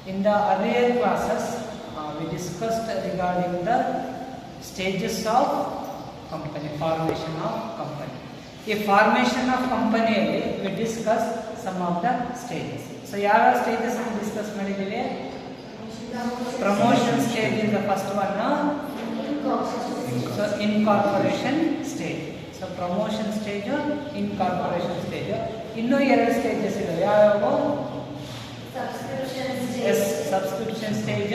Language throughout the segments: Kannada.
In the earlier classes, we discussed regarding the stages of company, formation of company. A formation of company, we discussed some of the stages. So, ಯಾವ stages we discuss ಮಾಡಿದ್ದೀವಿ? Promotion stage is the first one. So, incorporation stage. So, promotion stage, incorporation stage. ಇನ್ನೂ ಎರಡು stages ಇದೆ. ಯಾವ್ಯಾವು? Subscription stage,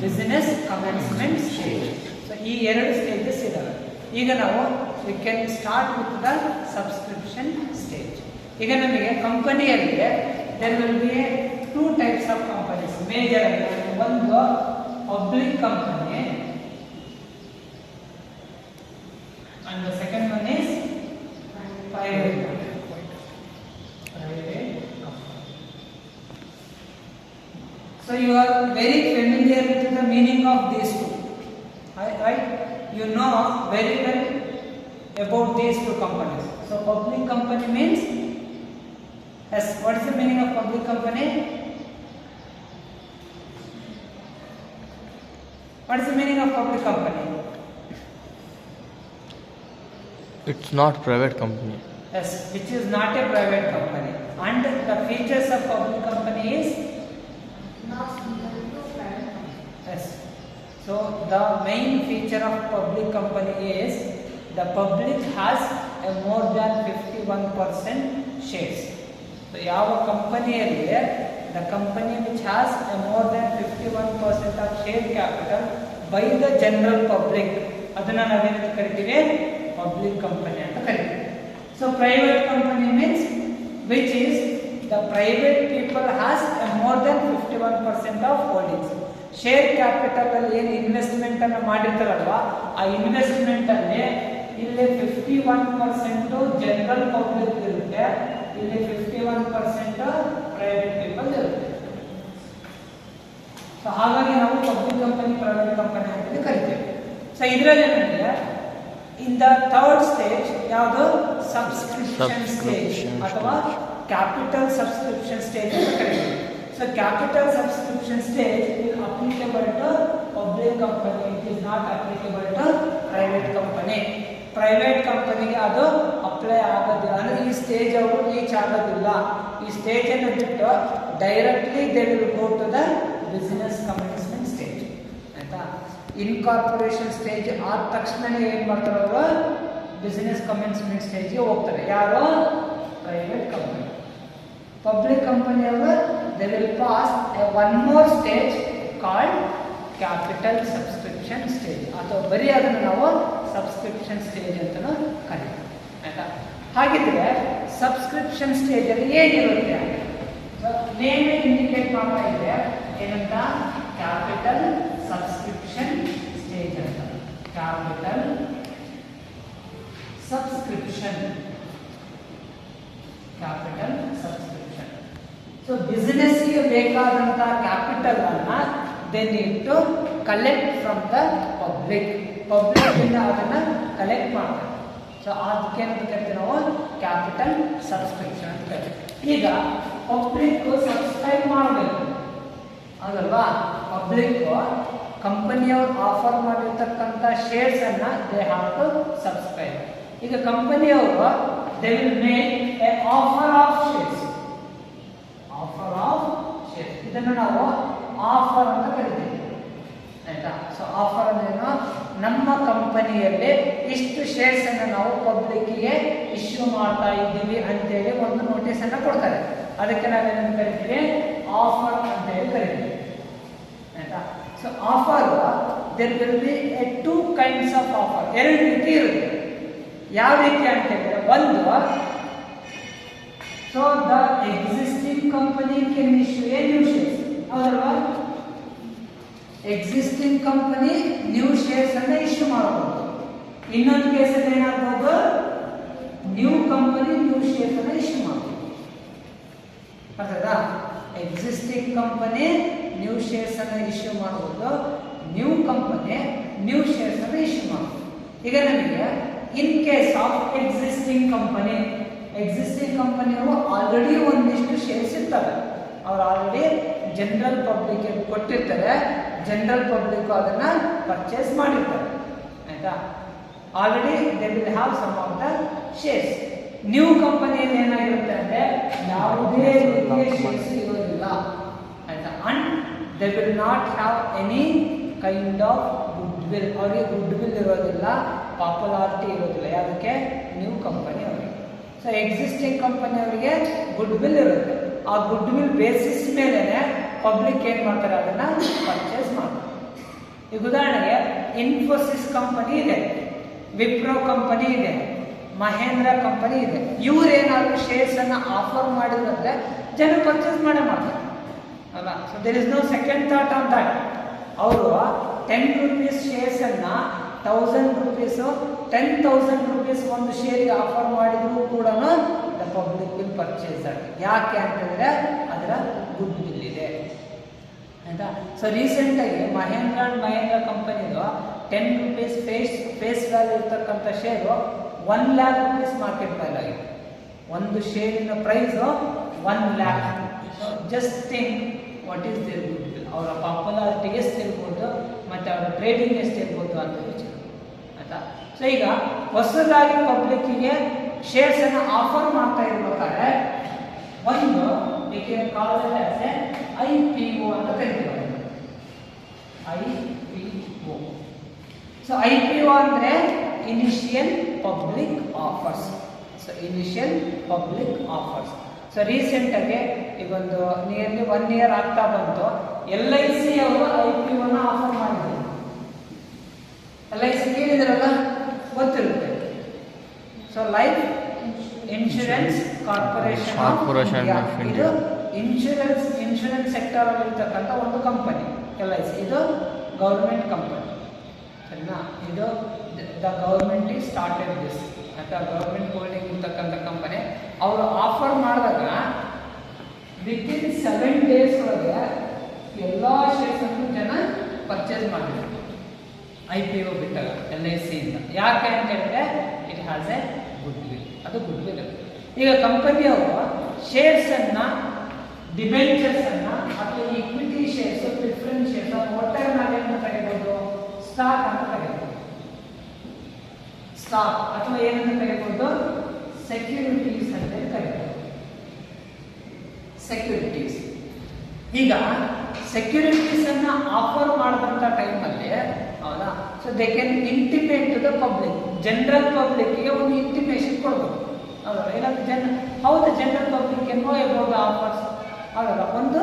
business commencement stage. So, ಈ ಎರಡು stages ಇದಾವೆ. ಈಗ ನಾವು we can start with the subscription stage. ಈಗ ನಮಗೆ ಕಂಪನಿಯಲ್ಲಿ there will be two types of companies. Major ಒಂದು public company and the second one is private company. So you are very familiar with the meaning of these two, right? You know very well about these two companies. So public company means, yes, what is the meaning of public company? What is the meaning of public company? It's not private company. Yes, which is not a private company. And the features of public company is not similar to private company. yes. So the main feature of public company is the public has a more than 51% shares. So ಯಾವ ಕಂಪನಿಯಲ್ಲಿ the company which has a more than 51% of share capital by the general public, ಅದನ್ನ ನಾವೇನಂತ ಕರಿತೀವಿ? Public company ಅಂತ ಕರಿತೀವಿ. So private company means which is the private people has a more than 51% of holdings. Share capital ಅಲ್ಲಿ ಏನು ಇನ್ವೆಸ್ಟ್ಮೆಂಟ್ ಅನ್ನು ಮಾಡಿರ್ತಾರಲ್ವಾ, ಆ ಇನ್ವೆಸ್ಟ್ಮೆಂಟ್ ಅಲ್ಲಿ ಇಲ್ಲಿ 51% ಜನರಲ್ ಪಬ್ಲಿಕ್ ಇರುತ್ತೆ, ಇಲ್ಲಿ 51% ಪ್ರೈವೇಟ್ ಪೀಪಲ್ ಇರುತ್ತೆ. ಸೊ ಹಾಗಾಗಿ ನಾವು ಪಬ್ಲಿಕ್ ಕಂಪನಿ ಪ್ರೈವೇಟ್ ಕಂಪನಿ ಅಂತ ಕರಿತೀವಿ. ಸೊ ಇದರಲ್ಲಿ ಏನಿದೆ, ಇನ್ ದ ಥರ್ಡ್ ಸ್ಟೇಜ್ ಯಾವುದು? ಸಬ್ಸ್ಕ್ರಿಪ್ಷನ್ ಸ್ಟೇಜ್ ಅಥವಾ ಕ್ಯಾಪಿಟಲ್ ಸಬ್ಸ್ಕ್ರಿಪ್ಷನ್ ಸ್ಟೇಜ್ ಅಂತ ಕರಿತೀವಿ. So capital subscription stage is applicable to public company. It is not applicable to private company. Private company ಗೆ ಅದು ಅಪ್ಲೈ ಆಗೋದಿಲ್ಲ. ಅಂದ್ರೆ ಈ ಸ್ಟೇಜ್ ಅವರು ರೀಚ್ ಆಗೋದಿಲ್ಲ. ಈ ಸ್ಟೇಜ್ ಅನ್ನು ಬಿಟ್ಟು directly they will go to the business commencement stage. ಆಯ್ತಾ? ಇನ್ಕಾರ್ಪೊರೇಷನ್ ಸ್ಟೇಜ್ ಆದ ತಕ್ಷಣ ಏನ್ ಮಾಡ್ತಾರೆ ಅವರು? ಬಿಸಿನೆಸ್ ಕಮೆನ್ಸ್ಮೆಂಟ್ ಸ್ಟೇಜ್ಗೆ ಹೋಗ್ತಾರೆ. ಯಾರು? Private company. Public company ಅವರು they will pass one more stage called capital subscription stage. ಅಥವಾ ಬರೀ ಅದನ್ನು ನಾವು ಸಬ್ಸ್ಕ್ರಿಪ್ಷನ್ ಸ್ಟೇಜ್ ಅಂತಲೂ ಕರೀತೀವಿ. ಆಯ್ತಾ? ಹಾಗಿದ್ರೆ ಸಬ್ಸ್ಕ್ರಿಪ್ಷನ್ ಸ್ಟೇಜ್ ಅಲ್ಲಿ ಏನಿರುತ್ತೆ? ನೇಮ್ ಇಂಡಿಕೇಟ್ ಮಾಡ್ತಾ ಇದೆ ಏನಂತ? ಕ್ಯಾಪಿಟಲ್ ಸಬ್ಸ್ಕ್ರಿಪ್ಷನ್ ಸ್ಟೇಜ್ ಅಂತ. Capital subscription, capital subscription. So ಬಿಸಿನೆಸ್ಗೆ ಬೇಕಾದಂತ ಕ್ಯಾಪಿಟಲ್ ಅನ್ನ they need to collect from the public. Public ಇಂದ ಅದನ್ನ ಕಲೆಕ್ಟ್ ಮಾಡ್ತಾರೆ. ಸೊ ಅದಕ್ಕೆ ಅಂತ ಕರಿತೀವಿ ನಾವು ಕ್ಯಾಪಿಟಲ್ ಸಬ್ಸ್ಕ್ರಿಪ್ಷನ್ ಅಂತ ಕರಿತೀವಿ. ಈಗ ಪಬ್ಲಿಕ್ ಸಬ್ಸ್ಕ್ರೈಬ್ ಮಾಡಬೇಕು ಅದಲ್ವಾ? ಪಬ್ಲಿಕ್ ಕಂಪನಿಯವರು ಆಫರ್ ಮಾಡಿರ್ತಕ್ಕಂಥ ಶೇರ್ಸ್ ಅನ್ನ ದೇ ಹ್ಯಾವ್ ಟು ಸಬ್ಸ್ಕ್ರೈಬ್. ಈಗ ಕಂಪನಿಯವರು they will make A offer of shares. Offer of shares ಇದನ್ನು ನಾವು ಆಫರ್ ಅಂತ ಕರಿತೀವಿ. ಆಯ್ತಾ? ಸೊ ಆಫರ್ ಅಂದ್ರೇನು? ನಮ್ಮ ಕಂಪನಿಯಲ್ಲಿ ಇಷ್ಟು ಶೇರ್ಸ್ ಅನ್ನು ನಾವು ಪಬ್ಲಿಕ್ಗೆ ಇಶ್ಯೂ ಮಾಡ್ತಾ ಇದ್ದೀವಿ ಅಂತೇಳಿ ಒಂದು ನೋಟಿಸ್ ಅನ್ನ ಕೊಡ್ತಾರೆ. ಅದಕ್ಕೆ ನಾವೇನಂತ ಕರಿತೀವಿ? ಆಫರ್ ಅಂತ ಹೇಳಿ ಕರಿತೀವಿ. ಆಯ್ತಾ? So offer there will be two kinds of offer. ಎರಡು ರೀತಿ ಇರುತ್ತೆ. ಯಾವ ರೀತಿ ಅಂತ ಹೇಳಿದ್ರೆ, ಒಂದು so the existing company can issue a new shares. ಹೌದಲ್ವಾ? ಎಕ್ಸಿಸ್ಟಿಂಗ್ ಕಂಪನಿ ನ್ಯೂ ಶೇರ್ಸ್ ಅನ್ನ ಇಶ್ಯೂ ಮಾಡಬಹುದು. ಇನ್ನೊಂದು ಕೇಸಲ್ಲಿ ಏನಾಗಬಹುದು? ನ್ಯೂ ಕಂಪನಿ ನ್ಯೂ ಶೇರ್ಸ್ ಅನ್ನ ಇಶ್ಯೂ ಮಾಡಬಹುದು. ಅರ್ಥಾಯ್ತಾ? ಎಕ್ಸಿಸ್ಟಿಂಗ್ ಕಂಪನಿ ನ್ಯೂ ಶೇರ್ಸ್ ಅನ್ನ ಇಶ್ಯೂ ಮಾಡಬಹುದು, ನ್ಯೂ ಕಂಪನಿ ನ್ಯೂ ಶೇರ್ಸ್ ಅನ್ನ ಇಶ್ಯೂ ಮಾಡಬಹುದು. ಈಗ ನಮಗೆ in case of existing company, existing ಕಂಪನಿಯವರು ಆಲ್ರೆಡಿ ಒಂದಿಷ್ಟು ಶೇರ್ಸ್ ಇರ್ತವೆ. ಅವ್ರು ಆಲ್ರೆಡಿ ಜನರಲ್ ಪಬ್ಲಿಕ್ ಕೊಟ್ಟಿರ್ತಾರೆ, ಜನರಲ್ ಪಬ್ಲಿಕ್ ಅದನ್ನ ಪರ್ಚೇಸ್ ಮಾಡಿರ್ತಾರೆ. ಆಯ್ತಾ? Already they will have some of the shares. New ಕಂಪನಿಯಲ್ಲಿ ಏನಾಗಿರುತ್ತೆ ಅಂದ್ರೆ ಯಾವುದೇ ರೀತಿಯ ಶೇರ್ಸ್ ಇರೋದಿಲ್ಲ. ಆಯ್ತಾ? And they will not have any kind of good will. ಅವರಿಗೆ ಗುಡ್ ವಿಲ್ ಇರೋದಿಲ್ಲ, ಪಾಪ್ಯುಲಾರಿಟಿ ಇರೋದಿಲ್ಲ. ಯಾವುದಕ್ಕೆ? ನ್ಯೂ ಕಂಪನಿ ಅವರಿಗೆ. ಸೊ ಎಕ್ಸಿಸ್ಟಿಂಗ್ ಕಂಪನಿ ಅವರಿಗೆ ಗುಡ್ ವಿಲ್ ಇರುತ್ತೆ. ಆ ಗುಡ್ ವಿಲ್ ಬೇಸಿಸ್ ಮೇಲೆ ಪಬ್ಲಿಕ್ ಏನು ಮಾಡ್ತಾರೆ, ಅದನ್ನ ಪರ್ಚೇಸ್ ಮಾಡ್ತಾರೆ. ಈಗ ಉದಾಹರಣೆಗೆ ಇನ್ಫೋಸಿಸ್ ಕಂಪನಿ ಇದೆ, ವಿಪ್ರೋ ಕಂಪನಿ ಇದೆ, ಮಹೇಂದ್ರ ಕಂಪನಿ ಇದೆ. ಇವ್ರು ಏನಾದ್ರು ಶೇರ್ಸ್ ಅನ್ನ ಆಫರ್ ಮಾಡಿದ್ರೆ ಜನ ಪರ್ಚೇಸ್ ಮಾಡೇ ಮಾಡ್ತಾರೆ ಅಲ್ಲ. So there is no second thought on that. ಅವರು 10 ರೂಪೀಸ್ ಶೇರ್ಸ್ ಅನ್ನ 1000 ರೂಪೀಸ್ 10,000 ರೂಪೀಸ್ ಒಂದು ಶೇರಿಗೆ ಆಫರ್ ಮಾಡಿದ್ರು ಕೂಡ the public will purchase that. ಯಾಕೆ ಅಂತಂದ್ರೆ ಅದರ ಗುಡ್ ವಿಲ್ ಇದೆ. ಆಯ್ತಾ? ಸೊ ರೀಸೆಂಟಾಗಿ ಮಹೇಂದ್ರ ಅಂಡ್ ಮಹೇಂದ್ರ ಕಂಪನಿದು 10 ರೂಪೀಸ್ ಫೇಸ್ ವ್ಯಾಲ್ಯೂ ಇರ್ತಕ್ಕಂಥ share 1 lakh rupees market value ಆಗಿದೆ. ಒಂದು ಶೇರಿನ price 1 lakh. Just think what is their goodwill. ಅವರ ಪಾಪ್ಯುಲಾರಿಟಿ ಎಷ್ಟಿರ್ಬೋದು ಮತ್ತು ಅವರ ಟ್ರೇಡಿಂಗ್ ಎಷ್ಟಿರ್ಬೋದು ಅಂತ ವಿಚಾರ. ಆಯ್ತಾ? ಸೊ ಈಗ ಹೊಸದಾಗಿ ಪಬ್ಲಿಕ್ಕಿಗೆ ಶೇರ್ಸ್ ಅನ್ನು ಆಫರ್ ಮಾಡ್ತಾ ಇರ್ಬೇಕಾದ್ರೆ ಒಂದು IPO ಅಂತ ಕರೀತಾರೆ. IPO. ಸೊ IPO ಅಂದ್ರೆ initial public offers. So initial public offers. So ರೀಸೆಂಟಾಗಿ ಈಗ ಒಂದು ನಿಯರ್ಲಿ 1 year ಆಗ್ತಾ ಬಂತು, LIC ಅವರು IPO ಆಫರ್ ಮಾಡಿದ್ರು. LIC ಕೇಳಿದ್ರಲ್ಲ, ಗೊತ್ತಿರುತ್ತೆ. So life insurance corporation of India. ಇದು ಇನ್ಶೂರೆನ್ಸ್ ಸೆಕ್ಟರ್ ಅಲ್ಲಿ ಇರ್ತಕ್ಕಂಥ ಒಂದು ಕಂಪನಿ. LIC ಇದು ಗೌರ್ಮೆಂಟ್ ಕಂಪನಿ, ಸರಿನಾ? ಇದು the government is started this. ಅಥವಾ ಗೌರ್ಮೆಂಟ್ ಹೋಲ್ಡಿಂಗ್ ಇರ್ತಕ್ಕಂಥ ಕಂಪನಿ. ಅವರು ಆಫರ್ ಮಾಡಿದಾಗ ವಿತಿನ್ 7 days ಒಳಗೆ ಎಲ್ಲ ಶೇರ್ಸ್ ಅನ್ನು ಜನ ಪರ್ಚೇಸ್ ಮಾಡಿದ್ರು IPO ಬಿಟ್ಟಾಗ LIC ಇಂದ. ಯಾಕೆ ಅಂತ ಹೇಳಿದ್ರೆ it has A good will. ಅದು ಗುಡ್ ವಿಲ್. ಈಗ ಕಂಪನಿಯವರು ಶೇರ್ಸ್ ಅನ್ನ, ಡಿಬೆಂಚರ್ಸ್ ಅನ್ನ ಅಥವಾ ಈಕ್ವಿಟಿ ಶೇರ್ಸ್, ಪ್ರಿಫರೆನ್ಸ್ ಶೇರ್ಸ್ ಒಟ್ಟಾರೆ ನಾವೇನು ಕರೀಬಹುದು? ಸ್ಟಾಕ್ ಅಂತ ಕರೀಬಹುದು. ಸ್ಟಾಕ್ ಅಥವಾ ಏನಂತ ಕರೀಬಹುದು? ಸೆಕ್ಯೂರಿಟೀಸ್ ಅಂತ ಕರೀಬಹುದು. ಸೆಕ್ಯೂರಿಟೀಸ್. ಈಗ ಸೆಕ್ಯೂರಿಟೀಸ್ ಅನ್ನ ಆಫರ್ ಮಾಡಿದಂತ ಟೈಮಲ್ಲಿ, ಹೌದಾ, so they can intimate to the public. General ಪಬ್ಲಿಕ್ಗೆ ಒಂದು ಇಂಟಿಮೇಷನ್ ಕೊಡ್ಬೋದು. ಹೌದಾ? ಇಲ್ಲ ಹೌದು, general public know about the offers. ಹೌದಲ್ಲ? ಒಂದು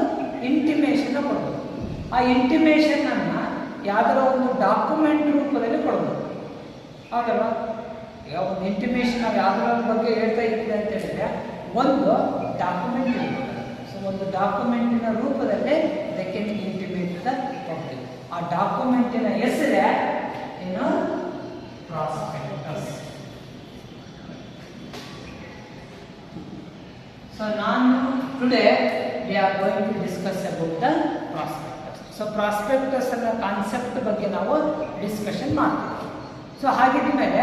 ಇಂಟಿಮೇಷನ್ ಕೊಡ್ಬೋದು. ಆ ಇಂಟಿಮೇಷನ್ ಅನ್ನ ಯಾವ್ದಾರ ಒಂದು ಡಾಕ್ಯುಮೆಂಟ್ ರೂಪದಲ್ಲಿ ಕೊಡ್ಬೋದು. ಹೌದಲ್ಲ? ಈಗ ಒಂದು ಇಂಟಿಮೇಷನ್ ನಾವು ಯಾವ್ದಾರ ಬಗ್ಗೆ ಹೇಳ್ತಾ ಇದ್ದೀವಿ ಅಂತ ಹೇಳಿದ್ರೆ ಒಂದು ಡಾಕ್ಯುಮೆಂಟ್ ಇರುತ್ತೆ. ಸೊ ಒಂದು ಡಾಕ್ಯುಮೆಂಟಿನ ರೂಪದಲ್ಲಿ they can intimate the public. ಆ ಡಾಕ್ಯುಮೆಂಟಿನ ಹೆಸರೇ ಏನು? ಪ್ರಾಸ್ಪೆಕ್ಟಸ್. ಸೊ ನಾನು today we are going to discuss about the prospectus. So prospectus ಅನ್ನೋ ಕಾನ್ಸೆಪ್ಟ್ ಬಗ್ಗೆ ನಾವು ಡಿಸ್ಕಷನ್ ಮಾಡ್ತೀವಿ. ಸೊ ಹಾಗಿದ್ಮೇಲೆ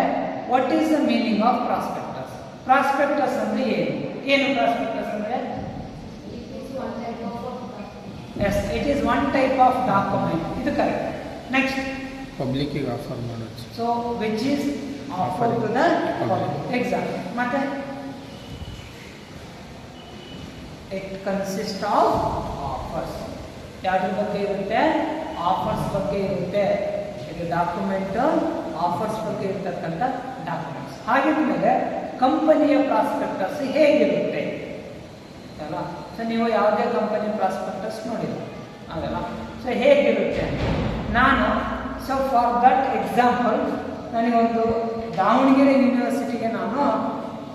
what is the meaning of prospectus? Prospectus ಅಂದ್ರೆ ಏನು? ಪ್ರಾಸ್ಪೆಕ್ಟಸ್ ಅಂದ್ರೆ yes, it is one type of document. ಇದು ಕರೆಕ್ಟ್. ನೆಕ್ಸ್ಟ್, ಪಬ್ಲಿಕ್ ಆಫರ್ ಮಾಡೋದು. So which is offer to the public. Exact. ಮತ್ತೆ ಇಟ್ ಕನ್ಸಿಸ್ಟ್ ಆಫ್ ಆಫರ್ಸ್. ಯಾವ್ದ್ರ ಬಗ್ಗೆ ಇರುತ್ತೆ? ಆಫರ್ಸ್ ಬಗ್ಗೆ ಇರುತ್ತೆ. ಇದು ಡಾಕ್ಯುಮೆಂಟ್ ಆಫರ್ಸ್ ಬಗ್ಗೆ ಇರ್ತಕ್ಕಂಥ ಡಾಕ್ಯುಮೆಂಟ್ಸ್. ಹಾಗಿದ್ಮೇಲೆ ಕಂಪನಿಯ ಪ್ರಾಸ್ಪೆಕ್ಟಸ್ ಹೇಗಿರುತ್ತೆ ಅಲ್ಲ? ಸೊ ನೀವು ಯಾವುದೇ ಕಂಪನಿ ಪ್ರಾಸ್ಪೆಕ್ಟಸ್ ನೋಡಿಲ್ಲ ಅದಲ್ಲ? ಸೊ ಹೇಗಿರುತ್ತೆ? ನಾನು ಸೊ ಫಾರ್ ದಟ್ ಎಕ್ಸಾಂಪಲ್, ನನಗೊಂದು ದಾವಣಗೆರೆ ಯೂನಿವರ್ಸಿಟಿಗೆ ನಾನು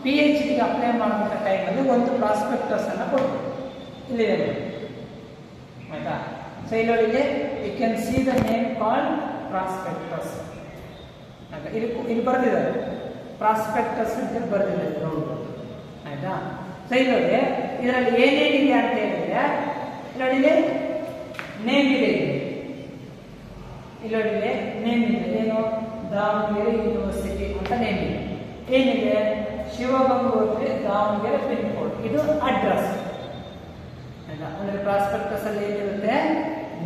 PhD ಅಪ್ಲೈ ಮಾಡುವಂಥ ಟೈಮಲ್ಲಿ ಒಂದು ಪ್ರಾಸ್ಪೆಕ್ಟಸ್ ಅನ್ನು ಕೊಡ್ತೀನಿ. ಇಲ್ಲಿದೆ, ಆಯ್ತಾ? ಸೊ ಇಲ್ಲಿ you can see the name called prospectus. ಆಯ್ತಾ? ಇಲ್ಲಿ ಬರೆದಿದ್ದಾರೆ ಪ್ರಾಸ್ಪೆಕ್ಟಸ್ ಅಂತ ಬರೆದಿದ್ದಾರೆ, ನೋಡ್ಬೋದು. ಆಯ್ತಾ? ಸೊ ಇಲ್ಲಿ ಇದರಲ್ಲಿ ಏನೇನಿದೆ ಅಂತ ಹೇಳಿದ್ರೆ, ಇಲ್ಲಿ ನೇಮ್ ಇದೆ. ಇಲ್ಲಿ ನೇಮ್ ಇದೆ. ಏನು? ದಾವಣಗೆರೆ ಯೂನಿವರ್ಸಿಟಿ ಅಂತ ನೇಮ್ ಇದೆ. ಏನಿದೆ? Shivagangotri, Davanagere pin code. ಇದು ಅಡ್ರೆಸ್. ಆಯ್ತಾ. ಅಂದ್ರೆ ಪ್ರಾಸ್ಪೆಕ್ಟಸ್ ಅಲ್ಲಿ ಏನಿರುತ್ತೆ,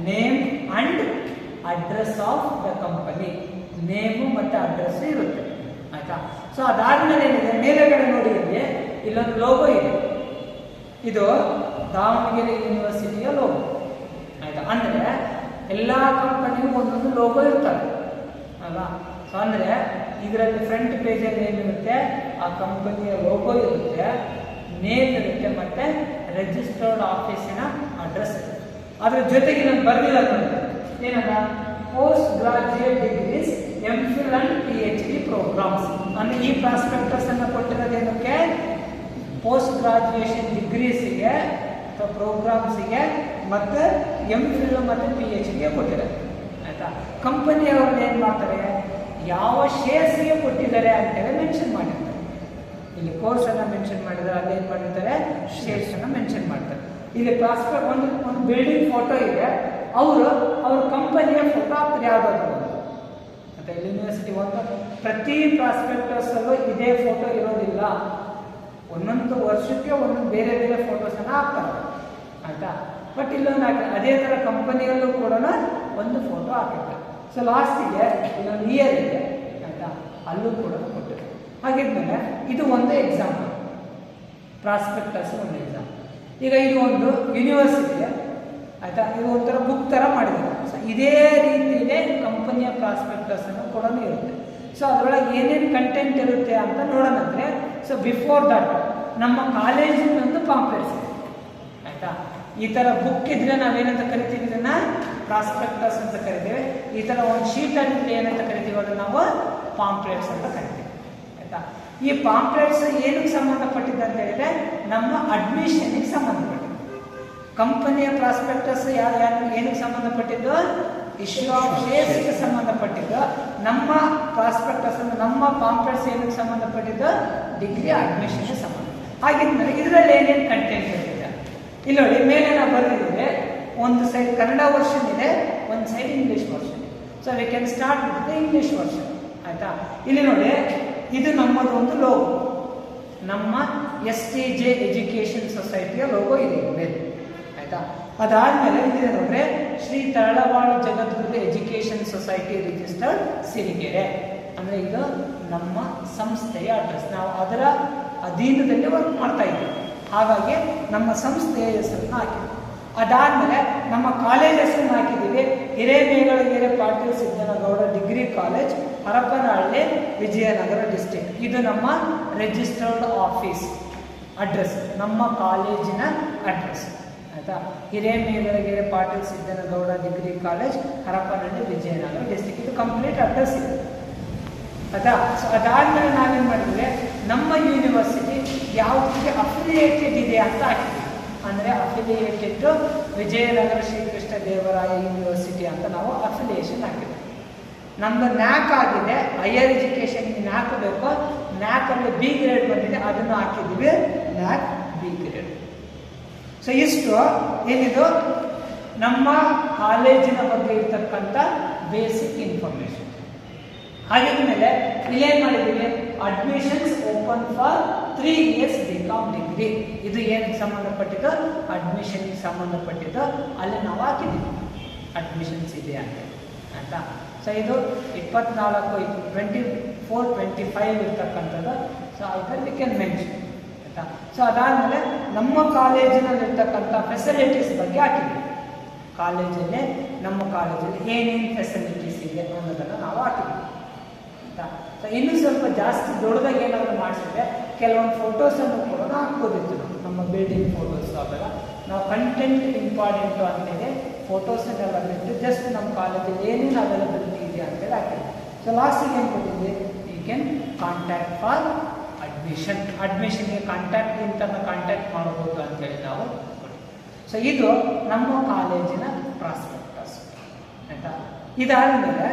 name and address of the company, name ಮತ್ತೆ ಅಡ್ರೆಸ್ ಇರುತ್ತೆ ಆಯ್ತಾ. ಸೊ ಅದಾದ್ಮೇಲೆ ಏನಿದೆ, ಮೇಲೆಗಡೆ ನೋಡಿ ಇಲ್ಲಿ ಇಲ್ಲೊಂದು ಲೋಗೋ ಇದೆ, ಇದು ದಾವಣಗೆರೆ ಯೂನಿವರ್ಸಿಟಿಯ ಲೋಗೋ ಆಯ್ತಾ. ಅಂದ್ರೆ ಎಲ್ಲಾ ಕಂಪನಿಗೂ ಒಂದೊಂದು ಲೋಗೋ ಇರ್ತದೆ ಅಲ್ವಾ. ಸೊ ಅಂದ್ರೆ ಇದರಲ್ಲಿ ಫ್ರಂಟ್ ಪೇಜ್ ಅಲ್ಲಿ ಏನಿರುತ್ತೆ, ಆ ಕಂಪನಿಯ ಲೋಗೋ ಇರುತ್ತೆ, ನೇಮ್ ಇರುತ್ತೆ, ಮತ್ತೆ ರಿಜಿಸ್ಟರ್ಡ್ ಆಫೀಸಿನ ಅಡ್ರೆಸ್ ಇರುತ್ತೆ. ಅದ್ರ ಜೊತೆಗೆ ನಾನು ಬರ್ದಿಲ್ಲ ಏನಂತ, post graduate degrees, MPhil and PhD programmes. ಅಂದ್ರೆ ಈ ಪ್ರಾಸ್ಪೆಕ್ಟಸ್ ಅನ್ನು ಕೊಟ್ಟಿರೋದೇನಕ್ಕೆ, ಪೋಸ್ಟ್ ಗ್ರಾಜುಯೇಷನ್ ಡಿಗ್ರೀಸ್ಗೆ ಅಥವಾ ಪ್ರೋಗ್ರಾಮ್ಸ್ಗೆ ಮತ್ತೆ ಎಂಫಿಲ್ ಮತ್ತೆ PhD ಕೊಟ್ಟಿದ್ದಾರೆ ಆಯ್ತಾ. ಕಂಪನಿಯವ್ರನ್ನ ಏನ್ ಮಾಡ್ತಾರೆ, ಯಾವ ಶೇರ್ಸ್ಗೆ ಕೊಟ್ಟಿದ್ದಾರೆ ಅಂತೇಳಿ ಮೆನ್ಷನ್ ಮಾಡಿರ್ತಾರೆ. ಇಲ್ಲಿ ಕೋರ್ಸ್ ಅನ್ನ ಮೆನ್ಷನ್ ಮಾಡಿದ್ದಾರೆ, ಅಲ್ಲಿ ಏನ್ ಮಾಡಿರ್ತಾರೆ, ಶೇರ್ಸ್ ಅನ್ನ ಮೆನ್ಷನ್ ಮಾಡ್ತಾರೆ. ಇಲ್ಲಿ ಪ್ರಾಸ್ಪೆಕ್ಟ್ ಒಂದು ಬಿಲ್ಡಿಂಗ್ ಫೋಟೋ ಇದೆ, ಅವ್ರ ಕಂಪನಿಯ ಫೋಟೋ ಆಗ್ತಾರೆ ಯಾವ್ದಾದ್ರು ಮತ್ತೆ ಯೂನಿವರ್ಸಿಟಿ ಒಂದು ಪ್ರತಿ ಪ್ರಾಸ್ಪೆಕ್ಟಸ್ ಅಲ್ಲೂ ಇದೇ ಫೋಟೋ ಇರೋದಿಲ್ಲ, ಒಂದೊಂದು ವರ್ಷಕ್ಕೆ ಒಂದೊಂದು ಬೇರೆ ಬೇರೆ ಫೋಟೋಸ್ ಅನ್ನ ಹಾಕ್ತಾರೆ ಆಯ್ತಾ. ಬಟ್ ಇಲ್ಲೊಂದು ಅದೇ ತರ ಕಂಪನಿಯಲ್ಲೂ ಕೂಡ ಒಂದು ಫೋಟೋ ಹಾಕಿರ್ತಾರೆ. ಸೊ ಲಾಸ್ಟಿಗೆ ಇಲ್ಲೊಂದು ಇಯರ್ ಇದೆ ಆಯ್ತಾ, ಅಲ್ಲೂ ಕೂಡ ಕೊಟ್ಟಿದ್ದಾರೆ. ಹಾಗಿದ್ಮೇಲೆ ಇದು ಒಂದು ಎಕ್ಸಾಂಪಲ್, ಪ್ರಾಸ್ಪೆಕ್ಟಸ್ ಒಂದು ಎಕ್ಸಾಂಪಲ್. ಈಗ ಇದು ಒಂದು ಯೂನಿವರ್ಸಿಟಿ ಆಯ್ತಾ, ಇದು ಒಂಥರ ಬುಕ್ ತರ ಮಾಡಿದ್ದಾರೆ. ಸೊ ಇದೇ ರೀತಿಯೇ ಕಂಪನಿಯ ಪ್ರಾಸ್ಪೆಕ್ಟಸ್ ಅನ್ನು ಕೂಡ ಇರುತ್ತೆ. ಸೊ ಅದರೊಳಗೆ ಏನೇನು ಕಂಟೆಂಟ್ ಇರುತ್ತೆ ಅಂತ ನೋಡೋಣಂದ್ರೆ, ಸೊ ಬಿಫೋರ್ ದಟ್ ನಮ್ಮ ಕಾಲೇಜಿನೊಂದು ಪಾಂಪ್ಲೆಟ್ಸ್ ಆಯ್ತಾ. ಈ ತರ ಬುಕ್ ಇದ್ರೆ ನಾವೇನಂತ ಕರಿತೀವಿ, ಇದನ್ನ ಪ್ರಾಸ್ಪೆಕ್ಟಸ್ ಅಂತ ಕರಿತೀವಿ. ಈ ತರ ಒಂದು ಶೀಟ್ ಅಲ್ಲಿ ಏನಂತ ಕರಿತೀವಿ, ಅದನ್ನ ನಾವು ಪಾಂಪ್ಲೆಟ್ಸ್ ಅಂತ ಕರಿತೀವಿ ಆಯ್ತಾ. ಈ ಪಾಂಪ್ಲೆಟ್ಸ್ ಏನಕ್ಕೆ ಸಂಬಂಧಪಟ್ಟಿದ್ದು ಅಂತ ಹೇಳಿದ್ರೆ, ನಮ್ಮ ಅಡ್ಮಿಷನ್ಗೆ ಸಂಬಂಧಪಟ್ಟಿದ್ದು. ಕಂಪನಿಯ ಪ್ರಾಸ್ಪೆಕ್ಟಸ್ ಏನಕ್ಕೆ ಸಂಬಂಧಪಟ್ಟಿದ್ದು, ಇಶ್ಯೂ ಆಫ್ ಶೇರ್ಸ್ಗೆ ಸಂಬಂಧಪಟ್ಟಿದ್ದು. ನಮ್ಮ ಪ್ರಾಸ್ಪೆಕ್ಟಸ್ ನಮ್ಮ ಪಾಂಪ್ಲೆಟ್ಸ್ ಏನಕ್ಕೆ ಸಂಬಂಧಪಟ್ಟಿದ್ದು, ಡಿಗ್ರಿ ಅಡ್ಮಿಷನ್ಗೆ ಸಂಬಂಧ. ಹಾಗಿದ್ಮೇಲೆ ಇದರಲ್ಲಿ ಏನೇನು ಕಂಟೆಂಟ್ ಇರುತ್ತೆ ಇಲ್ಲಿ ನೋಡಿ, ಮೇಲೆ ನಾವು ಬರೆದಿದ್ದೇವೆ, ಒಂದು ಸೈಡ್ ಕನ್ನಡ ವರ್ಷನ್ ಇದೆ, ಒಂದು side English version. So we can start with the English version ಆಯ್ತಾ. ಇಲ್ಲಿ ನೋಡಿ, ಇದು ನಮ್ಮದು ಒಂದು ಲೋಗೋ, ನಮ್ಮ STJ ಎಜುಕೇಶನ್ ಸೊಸೈಟಿಯ ಲೋಗೋ ಇದೆ ಮೇಲೆ ಆಯ್ತಾ. ಅದಾದ್ಮೇಲೆ ಇದಿದೆ ನೋಡ್ರೆ, ಶ್ರೀ ತರಳಬಾಳು ಜಗದ್ಗುರು ಎಜುಕೇಶನ್ ಸೊಸೈಟಿ ರಿಜಿಸ್ಟರ್ಡ್ ಸಿರಿಗೆರೆ. ಅಂದ್ರೆ ಇದು ನಮ್ಮ ಸಂಸ್ಥೆಯ ಅಡ್ರೆಸ್, ನಾವು ಅದರ ಅಧೀನದಲ್ಲಿ ವರ್ಕ್ ಮಾಡ್ತಾ ಇದ್ದೀವಿ, ಹಾಗಾಗಿ ನಮ್ಮ ಸಂಸ್ಥೆಯ ಹೆಸರನ್ನು ಹಾಕಿದ್ವಿ. ಅದಾದ್ಮೇಲೆ ನಮ್ಮ ಕಾಲೇಜ್ ಹೆಸರನ್ನು ಹಾಕಿದ್ದೀವಿ, Hiremegalagere Patil Siddanagouda degree college, Harapanahalli, Vijayanagara district. ಇದು ನಮ್ಮ ರಿಜಿಸ್ಟರ್ಡ್ ಆಫೀಸ್ ಅಡ್ರೆಸ್, ನಮ್ಮ ಕಾಲೇಜಿನ ಅಡ್ರೆಸ್ ಆಯ್ತಾ. Hiremegalagere Patil Siddanagouda degree college, Harapanahalli, Vijayanagara district. ಇದು ಕಂಪ್ಲೀಟ್ ಅಡ್ರೆಸ್ ಇದೆ ಆಯ್ತಾ. ಸೊ ಅದಾದ್ಮೇಲೆ ನಾವೇನ್ ಮಾಡಿದ್ರೆ, ನಮ್ಮ ಯೂನಿವರ್ಸಿಟಿ ಯಾವುದಕ್ಕೆ ಅಫಿಲಿಯೇಟೆಡ್ ಇದೆ ಅಂತ ಹಾಕಿದ್ವಿ. ಅಂದ್ರೆ affiliated to Vijayanagara Srikrishna Devaraya university ಅಂತ ನಾವು ಅಫಿಲಿಯೇಷನ್ ಹಾಕಿದ್ವಿ. ನಮ್ದು ನ್ಯಾಕ್ ಆಗಿದೆ, ಹೈಯರ್ ಎಜುಕೇಶನ್ ನ್ಯಾಕ್ ಬೇಕು, ನ್ಯಾಕ್ ಅಲ್ಲಿ B ಗ್ರೇಡ್ ಬಂದಿದೆ, ಅದನ್ನು ಹಾಕಿದ್ವಿ, ನ್ಯಾಕ್ B ಗ್ರೇಡ್. ಸೊ ಇಷ್ಟು ಏನಿದು ನಮ್ಮ ಕಾಲೇಜಿನ ಬಗ್ಗೆ ಇರ್ತಕ್ಕಂಥ ಬೇಸಿಕ್ ಇನ್ಫಾರ್ಮೇಶನ್. ಹಾಗಿದ್ಮೇಲೆ ಇಲ್ಲೇನ್ ಮಾಡಿದ್ದೀವಿ, admissions open for 3 years BCom degree. ಇದು ಏನಕ್ಕೆ ಸಂಬಂಧಪಟ್ಟಿದ್ದು, ಅಡ್ಮಿಷನ್ಗೆ ಸಂಬಂಧಪಟ್ಟಿದ್ದು, ಅಲ್ಲಿ ನಾವು ಹಾಕಿದ್ದೀವಿ ಅಡ್ಮಿಷನ್ಸ್ ಇದೆ ಅಂತ ಆಯ್ತಾ. ಸೊ ಇದು 24, 24, 25 ಇರ್ತಕ್ಕಂಥದ್ದು. ಸೊ ಇದರಲ್ಲಿ ವಿ ಕ್ಯಾನ್ ಮೆನ್ಷನ್ ಆಯ್ತಾ. ಸೊ ಅದಾದ್ಮೇಲೆ ನಮ್ಮ ಕಾಲೇಜಿನಲ್ಲಿರ್ತಕ್ಕಂಥ ಫೆಸಿಲಿಟೀಸ್ ಬಗ್ಗೆ ಹಾಕಿದ್ದೀವಿ. ಕಾಲೇಜಲ್ಲೇ ನಮ್ಮ ಕಾಲೇಜಲ್ಲಿ ಏನೇನು ಫೆಸಿಲಿಟೀಸ್ ಇದೆ ಅನ್ನೋದನ್ನು ನಾವು ಹಾಕಿದ್ದೀವಿ ಆಯ್ತಾ. ಸೊ ಇನ್ನೂ ಸ್ವಲ್ಪ ಜಾಸ್ತಿ ದೊಡ್ಡದಾಗಿ ಏನಾದರೂ ಮಾಡಿಸಿದ್ರೆ ಕೆಲವೊಂದು ಫೋಟೋಸನ್ನು ಕೂಡ ಹಾಕ್ಬೋದಿತ್ತು, ನಮ್ಮ ಬಿಲ್ಡಿಂಗ್ ಫೋಟೋಸ್ ಅವೆಲ್ಲ. ನಾವು ಕಂಟೆಂಟ್ ಇಂಪಾರ್ಟೆಂಟು ಅಂತೇಳಿ ಫೋಟೋಸನ್ನೆಲ್ಲ ಬಿಟ್ಟು ಜಸ್ಟ್ ನಮ್ಮ ಕಾಲೇಜಲ್ಲಿ ಏನೇನು ಅವೈಲಬಿಲಿಟಿ ಇದೆ ಅಂತೇಳಿ ಹಾಕಿದ್ವಿ. ಸೊ ಲಾಸ್ಟಿಗೆ ಏನು ಕೊಟ್ಟಿದ್ವಿ, you can contact for admission. ಅಡ್ಮಿಷನ್ಗೆ ಕಾಂಟ್ಯಾಕ್ಟ್ ಇಂಥನ್ನ ಕಾಂಟ್ಯಾಕ್ಟ್ ಮಾಡಬಹುದು ಅಂತೇಳಿ ನಾವು ಕೊಟ್ಟಿದ್ವಿ. ಸೊ ಇದು ನಮ್ಮ ಕಾಲೇಜಿನ ಪ್ರಾಸ್ಪೆಕ್ಟಸ್ ಆಯ್ತಾ. ಇದಾದ್ಮೇಲೆ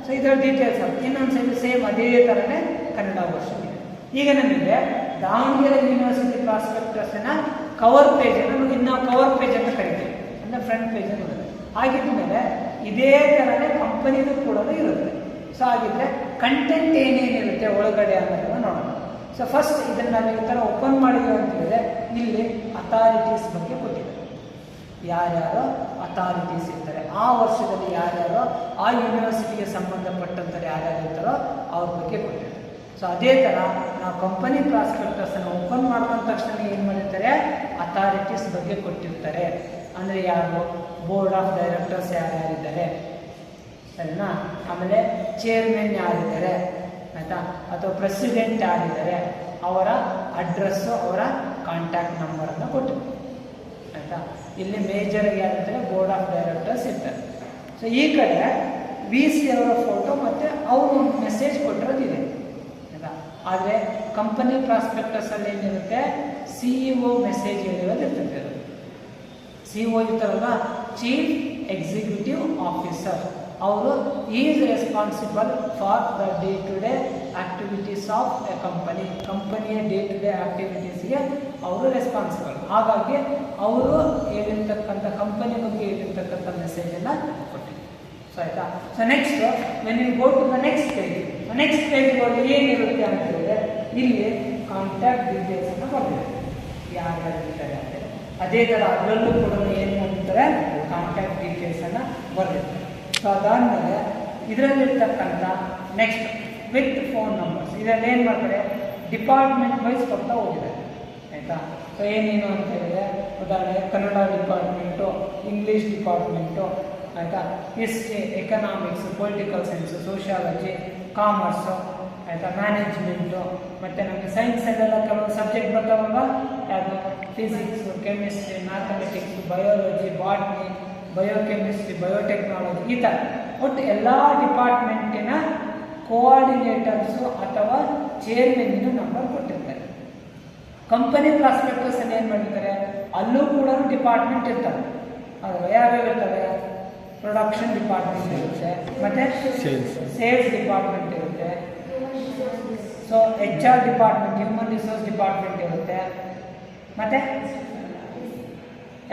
ಸೊ ಇದರ ಡೀಟೇಲ್ಸ್ ಇನ್ನೊಂದು ಸೈಡ್ ಸೇಮ್ ಅದೇ ಥರನೇ ಕನ್ನಡ ವರ್ಷನ್ ಇದೆ. ಈಗ ನಮಗೆ ದಾವಣಗೆರೆ ಯೂನಿವರ್ಸಿಟಿ ಪ್ರಾಸ್ಪೆಕ್ಟಸ್ನ ಕವರ್ ಪೇಜ್ ಅನ್ನು ನಾವು ಕವರ್ ಪೇಜ್ ಅಂತ ಕರಿತೀವಿ, ಅಂದರೆ ಫ್ರಂಟ್ ಪೇಜ್ ಅನ್ನು ಇರುತ್ತೆ. ಹಾಗಿದ್ಮೇಲೆ ಇದೇ ಥರನೇ ಕಂಪನಿದು ಕೂಡ ಇರುತ್ತೆ. ಸೊ ಹಾಗಿದ್ರೆ ಕಂಟೆಂಟ್ ಏನೇನಿರುತ್ತೆ ಒಳಗಡೆ ಅನ್ನೋದನ್ನು ನೋಡೋಣ. ಸೊ ಫಸ್ಟ್ ಇದನ್ನು ನಾವು ಈ ಥರ ಓಪನ್ ಮಾಡಿದ್ವಿ ಅಂತ ಹೇಳಿದ್ರೆ, ಇಲ್ಲಿ ಅಥಾರಿಟೀಸ್ ಬಗ್ಗೆ ಕೊಟ್ಟಿದ್ದಾರೆ ಯಾರ್ಯಾರು ಅಥಾರಿಟೀಸ್ ಇರ್ತಾರೆ, ಆ ವರ್ಷದಲ್ಲಿ ಯಾರ್ಯಾರು ಆ ಯೂನಿವರ್ಸಿಟಿಗೆ ಸಂಬಂಧಪಟ್ಟಂತಾರೆ ಯಾರ್ಯಾರು ಇರ್ತಾರೋ ಅವ್ರ ಬಗ್ಗೆ ಕೊಟ್ಟಿರ್ತಾರೆ. ಸೊ ಅದೇ ಥರ ನಾವು ಕಂಪನಿ ಪ್ರಾಸ್ಪೆಕ್ಟಸನ್ನು ಓಪನ್ ಮಾಡ್ಕೊಂಡ ತಕ್ಷಣ ಏನು ಮಾಡಿರ್ತಾರೆ, ಅಥಾರಿಟೀಸ್ ಬಗ್ಗೆ ಕೊಟ್ಟಿರ್ತಾರೆ. ಅಂದರೆ ಯಾರು ಬೋರ್ಡ್ ಆಫ್ ಡೈರೆಕ್ಟರ್ಸ್ ಯಾರ್ಯಾರಿದ್ದಾರೆ, ಸರಿನಾ, ಆಮೇಲೆ ಚೇರ್ಮನ್ ಯಾರಿದ್ದಾರೆ, ಆಯಿತಾ, ಅಥವಾ ಪ್ರೆಸಿಡೆಂಟ್ ಯಾರಿದ್ದಾರೆ, ಅವರ ಅಡ್ರೆಸ್ಸು, ಅವರ ಕಾಂಟ್ಯಾಕ್ಟ್ ನಂಬರನ್ನು ಕೊಟ್ಟಿರ್ತಾರೆ. ಆಯಿತಾ, ಇಲ್ಲಿ ಮೇಜರಾಗಿ ಯಾರಿರ್ತಾರೆ, ಬೋರ್ಡ್ ಆಫ್ ಡೈರೆಕ್ಟರ್ಸ್ ಇರ್ತಾರೆ. ಸೊ ಈ ಕಡೆ VC ಅವರ ಫೋಟೋ ಮತ್ತು ಅವರು ಮೆಸೇಜ್ ಕೊಟ್ಟಿರೋದಿದೆ. ಆಯಿತಾ, ಆದರೆ ಕಂಪನಿ ಪ್ರಾಸ್ಪೆಕ್ಟಸಲ್ಲಿ ಏನಿರುತ್ತೆ, CEO ಮೆಸೇಜ್ ಹೇಳಿರೋದು ಇರ್ತದೆ. CEO ಇರ್ತಾರಲ್ಲ, ಚೀಫ್ ಎಕ್ಸಿಕ್ಯೂಟಿವ್ ಆಫೀಸರ್, ಅವರು is responsible for the day to day activities of a company. ಕಂಪನಿಯ ಡೇ ಟು ಡೇ ಆಕ್ಟಿವಿಟೀಸ್ಗೆ ಅವರು ರೆಸ್ಪಾನ್ಸಿಬಲ್. ಹಾಗಾಗಿ ಅವರು ಹೇಳಿರ್ತಕ್ಕಂಥ ಕಂಪನಿ ಬಗ್ಗೆ ಹೇಳಿರ್ತಕ್ಕಂಥ ಮೆಸೇಜನ್ನು ಕೊಟ್ಟಿದ್ದಾರೆ. ಸೊ ಆಯಿತಾ. So next when you go to the next page ಏನಿರುತ್ತೆ ಅಂತ ಹೇಳಿದ್ರೆ, ಇಲ್ಲಿ ಕಾಂಟ್ಯಾಕ್ಟ್ ಡೀಟೇಲ್ಸನ್ನು ಕೊಟ್ಟಿದ್ದಾರೆ, ಯಾರ್ಯಾರು ಇರ್ತಾರೆ ಅಂತ. ಅದೇ ಥರ ಅದರಲ್ಲೂ ಕೂಡ ಏನು ಮಾಡಿರ್ತಾರೆ, ಕಾಂಟ್ಯಾಕ್ಟ್ ಡೀಟೇಲ್ಸನ್ನು ಬರೆದಿರ್ತಾರೆ. ಸೊ ಅದಾದಮೇಲೆ ಇದರಲ್ಲಿರ್ತಕ್ಕಂಥ ನೆಕ್ಸ್ಟ್ ವಿತ್ ಫೋನ್ ನಂಬರ್ಸ್, ಇದರಲ್ಲಿ ಏನು ಮಾಡ್ತಾರೆ, ಡಿಪಾರ್ಟ್ಮೆಂಟ್ ವೈಸ್ ಕೊಡ್ತಾ ಹೋಗಿದ್ದಾರೆ. ಆಯಿತಾ. ಸೊ ಏನೇನು ಅಂತ ಹೇಳಿದ್ರೆ, ಉದಾಹರಣೆ ಕನ್ನಡ ಡಿಪಾರ್ಟ್ಮೆಂಟು, ಇಂಗ್ಲೀಷ್ ಡಿಪಾರ್ಟ್ಮೆಂಟು, ಆಯಿತಾ, history, economics, political science, sociology, commerce, ಆಯಿತಾ, ಮ್ಯಾನೇಜ್ಮೆಂಟು, ಮತ್ತು ನಮಗೆ ಸೈನ್ಸಲ್ಲೆಲ್ಲ ಕೆಲವು ಸಬ್ಜೆಕ್ಟ್ ಬರ್ತಾವಲ್ವ, ಯಾವುದು physics, chemistry, mathematics, biology, botany, biochemistry, biotechnology, ಈ ಥರ ಒಟ್ಟು ಎಲ್ಲ ಡಿಪಾರ್ಟ್ಮೆಂಟಿನ ಕೋಆರ್ಡಿನೇಟರ್ಸು ಅಥವಾ ಚೇರ್ಮನ್ನಿನ ನಂಬರ್ ಕೊಟ್ಟಿರ್ತಾರೆ. ಕಂಪನಿ ಪ್ರಾಸ್ಪೆಕ್ಟಸಲ್ಲಿ ಏನು ಮಾಡಿರ್ತಾರೆ, ಅಲ್ಲೂ ಕೂಡ ಡಿಪಾರ್ಟ್ಮೆಂಟ್ ಇರ್ತಾರೆ. ಆದರೆ ಯಾವ್ಯಾವ ಇರ್ತವೆ, ಪ್ರೊಡಕ್ಷನ್ ಡಿಪಾರ್ಟ್ಮೆಂಟ್ ಇರುತ್ತೆ, ಮತ್ತು ಸೇಲ್ಸ್ ಡಿಪಾರ್ಟ್ಮೆಂಟ್ ಇರುತ್ತೆ, so HR department, human resource department ಇರುತ್ತೆ, ಮತ್ತು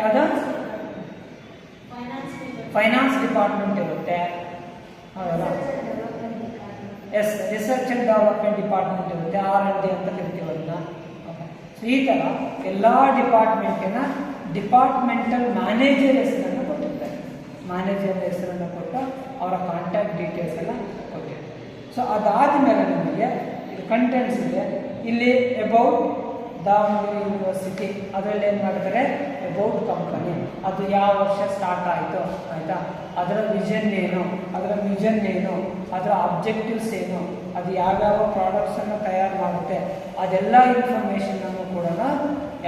ಯಾವುದು ಫೈನಾನ್ಸ್ ಡಿಪಾರ್ಟ್ಮೆಂಟ್ ಇರುತ್ತೆ, ಹೌದಲ್ಲ, yes, research and development department ಇರುತ್ತೆ, R&D ಅಂತ ಕರಿತೀವಿ ಅದನ್ನ. ಓಕೆ. ಸೊ ಈ ಥರ ಎಲ್ಲ ಡಿಪಾರ್ಟ್ಮೆಂಟಿನ ಡಿಪಾರ್ಟ್ಮೆಂಟಲ್ ಮ್ಯಾನೇಜರ್ ಹೆಸರನ್ನು ಕೊಟ್ಟಿರ್ತಾರೆ. ಮ್ಯಾನೇಜರ್ ಹೆಸರನ್ನು ಕೊಟ್ಟು ಅವರ ಕಾಂಟ್ಯಾಕ್ಟ್ ಡೀಟೇಲ್ಸ್ ಎಲ್ಲ ಕೊಟ್ಟಿರ್ತಾರೆ. ಸೊ ಅದಾದಮೇಲೆ ನಮಗೆ ಇದು ಕಂಟೆಂಟ್ಸ್ ಇದೆ. ಇಲ್ಲಿ ಅಬೌಟ್ ದಾವಣಗೆರೆ ಯೂನಿವರ್ಸಿಟಿ, ಅದರಲ್ಲಿ ಏನು ಮಾಡ್ತಾರೆ, ಅಬೌಟ್ ಕಂಪನಿ, ಅದು ಯಾವ ವರ್ಷ ಸ್ಟಾರ್ಟ್ ಆಯಿತು, ಆಯಿತಾ, ಅದರ ವಿಷನ್ ಏನು, ಅದರ ಮಿಷನ್ ಏನು, ಅದರ ಅಬ್ಜೆಕ್ಟಿವ್ಸ್ ಏನು, ಅದು ಯಾವ್ಯಾವ ಪ್ರಾಡಕ್ಟ್ಸನ್ನು ತಯಾರು ಮಾಡುತ್ತೆ, ಅದೆಲ್ಲ ಇನ್ಫಾರ್ಮೇಷನನ್ನು ಕೂಡ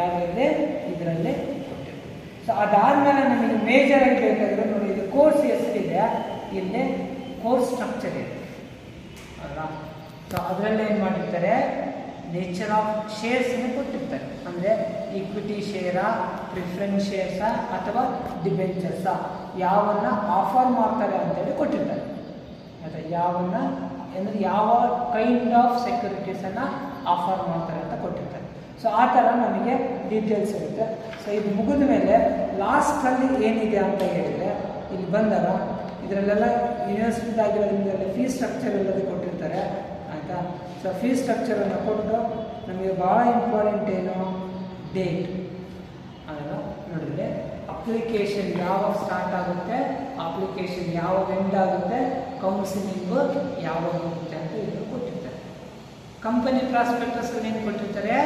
ಯಾವ್ಯಾವುದೇ ಇದರಲ್ಲಿ ಕೊಟ್ಟಿದೆ. ಸೊ ಅದಾದಮೇಲೆ ನಮಗೆ ಮೇಜರಾಗಿ ಬೇಕಾಗಿರೋ ನೋಡಿ, ಇದು ಕೋರ್ಸ್ ಹೆಸರಿದೆ, ಇಲ್ಲಿ ಕೋರ್ಸ್ ಸ್ಟ್ರಕ್ಚರ್ ಇದೆ ಅಲ್ವಾ. ಸೊ ಅದರಲ್ಲಿ ಏನು ಮಾಡಿರ್ತಾರೆ, ನೇಚರ್ ಆಫ್ ಶೇರ್ಸನ್ನು ಕೊಟ್ಟಿರ್ತಾರೆ. ಅಂದರೆ ಈಕ್ವಿಟಿ ಶೇರಾ, ಪ್ರಿಫರೆನ್ಸ್ ಶೇರ್ಸಾ ಅಥವಾ ಡಿಬೆಂಚರ್ಸಾ, ಯಾವನ್ನ ಆಫರ್ ಮಾಡ್ತಾರೆ ಅಂತೇಳಿ ಕೊಟ್ಟಿರ್ತಾರೆ. ಆಯಿತಾ, ಯಾವನ್ನ ಅಂದರೆ ಯಾವ ಕೈಂಡ್ ಆಫ್ ಸೆಕ್ಯೂರಿಟೀಸನ್ನು ಆಫರ್ ಮಾಡ್ತಾರೆ ಅಂತ ಕೊಟ್ಟಿರ್ತಾರೆ. ಸೊ ಆ ಥರ ನಮಗೆ ಡೀಟೇಲ್ಸ್ ಇರುತ್ತೆ. ಸೊ ಇದು ಮುಗಿದ ಮೇಲೆ ಲಾಸ್ಟಲ್ಲಿ ಏನಿದೆ ಅಂತ ಹೇಳಿದರೆ, ಇಲ್ಲಿ ಬಂದಾಗ ಇದರಲ್ಲೆಲ್ಲ ಯೂನಿವರ್ಸಿಟಿದಾಗಿರೋದ್ರಿಂದ ಫೀಸ್ ಸ್ಟ್ರಕ್ಚರ್ ಎಲ್ಲದೂ ಕೊಟ್ಟಿರ್ತಾರೆ. ಆಯಿತಾ. ಸೊ ಫೀಸ್ ಸ್ಟ್ರಕ್ಚರನ್ನು ಕೊಟ್ಟು ನಮಗೆ ಭಾಳ ಇಂಪಾರ್ಟೆಂಟ್ ಏನು, ಡೇಟ್ ಅದನ್ನು ನೋಡಿದರೆ, ಅಪ್ಲಿಕೇಶನ್ ಯಾವಾಗ ಸ್ಟಾರ್ಟ್ ಆಗುತ್ತೆ, ಅಪ್ಲಿಕೇಶನ್ ಯಾವಾಗ ಎಂಡ್ ಆಗುತ್ತೆ, ಕೌನ್ಸಿಲಿಂಗು ಯಾವಾಗ ಹೋಗುತ್ತೆ ಅಂತ ಇದು ಕೊಟ್ಟಿರ್ತಾರೆ. ಕಂಪನಿ ಪ್ರಾಸ್ಪೆಕ್ಟಸಲ್ಲಿ ಏನು ಕೊಟ್ಟಿರ್ತಾರೆ,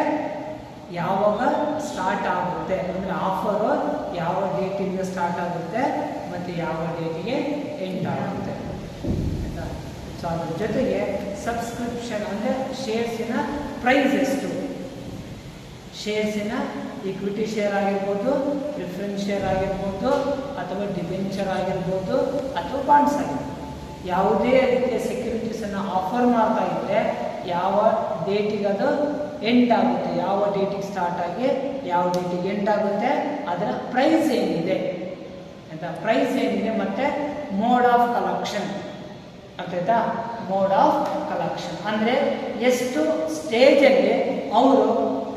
ಯಾವಾಗ ಸ್ಟಾರ್ಟ್ ಆಗುತ್ತೆ, ಅಂದರೆ ಆಫರು ಯಾವ ಡೇಟಿಂದ ಸ್ಟಾರ್ಟ್ ಆಗುತ್ತೆ ಮತ್ತು ಯಾವ ಡೇಟಿಗೆ ಎಂಡ್ ಆಗುತ್ತೆ. ಆಯಿತಾ. ಸೊ ಅದ್ರ ಜೊತೆಗೆ ಸಬ್ಸ್ಕ್ರಿಪ್ಷನ್ ಅಂದರೆ ಶೇರ್ಸಿನ ಪ್ರೈಸ್ ಎಷ್ಟು, ಶೇರ್ಸಿನ ಈಕ್ವಿಟಿ ಶೇರ್ ಆಗಿರ್ಬೋದು, ಪ್ರಿಫರೆನ್ಸ್ ಶೇರ್ ಆಗಿರ್ಬೋದು, ಅಥವಾ ಡಿಬೆಂಚರ್ ಆಗಿರ್ಬೋದು, ಅಥವಾ ಬಾಂಡ್ಸ್ ಆಗಿರ್ಬೋದು, ಯಾವುದೇ ರೀತಿಯ ಸೆಕ್ಯೂರಿಟೀಸನ್ನು ಆಫರ್ ಮಾಡ್ತಾ ಇದ್ದರೆ ಯಾವ ಡೇಟಿಗೆ ಅದು ಎಂಡ್ ಆಗುತ್ತೆ, ಯಾವ ಡೇಟಿಗೆ ಸ್ಟಾರ್ಟ್ ಆಗಿ ಯಾವ ಡೇಟಿಗೆ ಎಂಡ್ ಆಗುತ್ತೆ, ಅದರ ಪ್ರೈಸ್ ಏನಿದೆ ಆಯಿತಾ, ಪ್ರೈಸ್ ಏನಿದೆ, ಮತ್ತು ಮೋಡ್ ಆಫ್ ಕಲೆಕ್ಷನ್ ಆಗ್ತಾಯ್ತಾ. ಮೋಡ್ ಆಫ್ ಕಲೆಕ್ಷನ್ ಅಂದರೆ ಎಷ್ಟು ಸ್ಟೇಜಲ್ಲಿ ಅವರು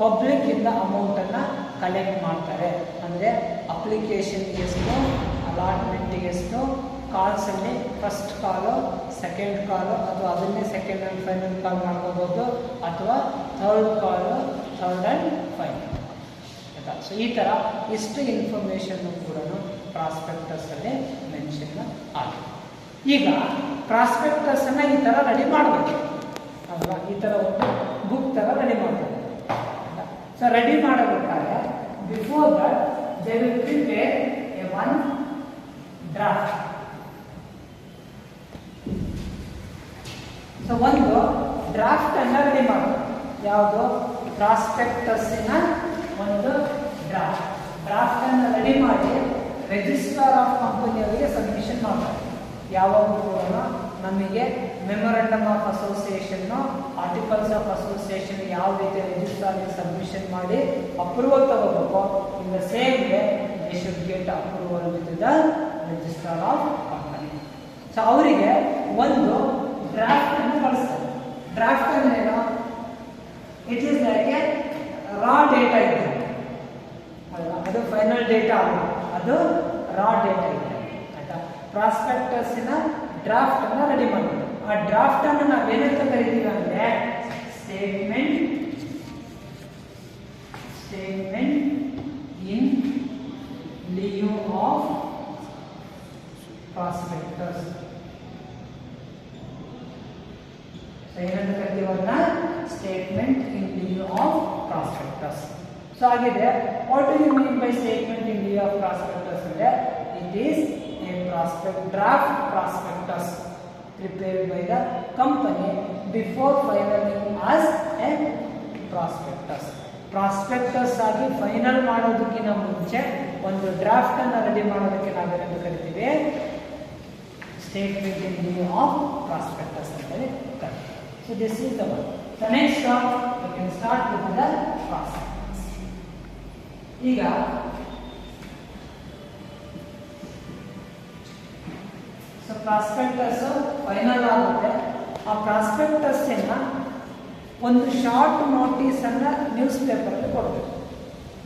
ಪಬ್ಲಿಕ್ಕಿಂದ ಅಮೌಂಟನ್ನು ಕಲೆಕ್ಟ್ ಮಾಡ್ತಾರೆ. ಅಂದರೆ ಅಪ್ಲಿಕೇಶನ್ಗೆ ಎಷ್ಟು, ಅಲಾಟ್ಮೆಂಟಿಗೆ ಎಷ್ಟು, ಕಾಲ್ಸಲ್ಲಿ ಫಸ್ಟ್ ಕಾಲು, ಸೆಕೆಂಡ್ ಕಾಲು, ಅಥವಾ ಅದನ್ನೇ ಸೆಕೆಂಡ್ ಆ್ಯಂಡ್ ಫೈನಲ್ ಕಾಲ್ ಮಾಡ್ಕೋಬೋದು, ಅಥವಾ third call, third and final. ಆಯಿತಾ. ಸೊ ಈ ಥರ ಇಷ್ಟು ಇನ್ಫಾರ್ಮೇಷನ್ನು ಕೂಡ ಪ್ರಾಸ್ಪೆಕ್ಟಸಲ್ಲಿ ಮೆನ್ಷನ್ ಆಗಿದೆ. ಈಗ ಪ್ರಾಸ್ಪೆಕ್ಟಸನ್ನು ಈ ಥರ ರೆಡಿ ಮಾಡಬೇಕು ಅಲ್ವಾ, ಈ ಥರ ಒಂದು ಬುಕ್ ಥರ ರೆಡಿ ಮಾಡಬೇಕು. ಸೊ ರೆಡಿ ಮಾಡಬೇಕಾದ್ರೆ before that they will prepare A one draft. So ಒಂದು ಡ್ರಾಫ್ಟ್ ಅನ್ನ ರೆಡಿ ಮಾಡಬೇಕು. ಯಾವುದು? ಪ್ರಾಸ್ಪೆಕ್ಟಸ್ಸಿನ ಒಂದು ಡ್ರಾಫ್ಟ್ ಅನ್ನು ರೆಡಿ ಮಾಡಿ ರಿಜಿಸ್ಟ್ರಾರ್ ಆಫ್ ಕಂಪನಿಯವರಿಗೆ ಸಬ್ಮಿಷನ್ ಮಾಡ್ತಾರೆ. ಯಾವಾಗಲೂ ಕೂಡ ನಮಗೆ memorandum of association, articles of association ಯಾವ ರೀತಿ ರಿಜಿಸ್ಟ್ರಾರ್ಗೆ ಸಬ್ಮಿಷನ್ ಮಾಡಿ ಅಪ್ರೂವಲ್ ತಗೋಬೇಕು, in the same way they should get approval with the registrar of company. So ಅವರಿಗೆ ಒಂದು ಡ್ರಾಫ್ಟ್ ಅನ್ನು ಕಳಿಸ್ತಾರೆ. ಡ್ರಾಫ್ಟ್ ಅಂದ್ರೆ ಏನು? It is like A Ra data ಇದೆ ಅಲ್ವಾ, ಅದು ಫೈನಲ್ ಡೇಟಾ ಅಲ್ಲ, ಅದು ರಾ ಡೇಟಾ ಇದೆ ಆಯ್ತಾ. ಪ್ರಾಸ್ಪೆಕ್ಟಸ್ಸಿನ ಡ್ರಾಫ್ಟ್ ಅನ್ನ ರೆಡಿ ಮಾಡಬೇಕು. ಆ ಡ್ರಾಫ್ಟ್ ಅನ್ನು ನಾವೇನಂತ ಕರಿತೀವಿ ಅಂದ್ರೆ statement in lieu of prospectus. ಏನಂತ ಕರಿತೀವಿ ಅದನ್ನ? Statement in lieu of prospectus. So ಆಗಿದೆ. What do you mean by statement in lieu of prospectus ಅಂದ್ರೆ it is a draft prospectus prepared by the company before filing as a prospectus. ಪ್ರಾಸ್ಪೆಕ್ಟಸ್ ಆಗಿ ಫೈನಲ್ ಮಾಡೋದಕ್ಕಿಂತ ಮುಂಚೆ ಒಂದು ಡ್ರಾಫ್ಟ್ ಅನ್ನು ರೆಡಿ ಮಾಡೋದಕ್ಕೆ ನಾವೇನಂತ ಕರಿತೀವಿ? Statement in lieu of prospectus ಅಂತ ಕರಿತೀವಿ. So this is the one. The next we can start with the prospectus. ಈಗ ಪ್ರಾಸ್ಪೆಕ್ಟಸ್ ಫೈನಲ್ ಆಗುತ್ತೆ. ಆ ಪ್ರಾಸ್ಪೆಕ್ಟಸ್ ಒಂದು ಶಾರ್ಟ್ ನೋಟಿಸ್ ಅನ್ನ ನ್ಯೂಸ್ ಪೇಪರ್ ಅಲ್ಲಿ ಕೊಡಬೇಕು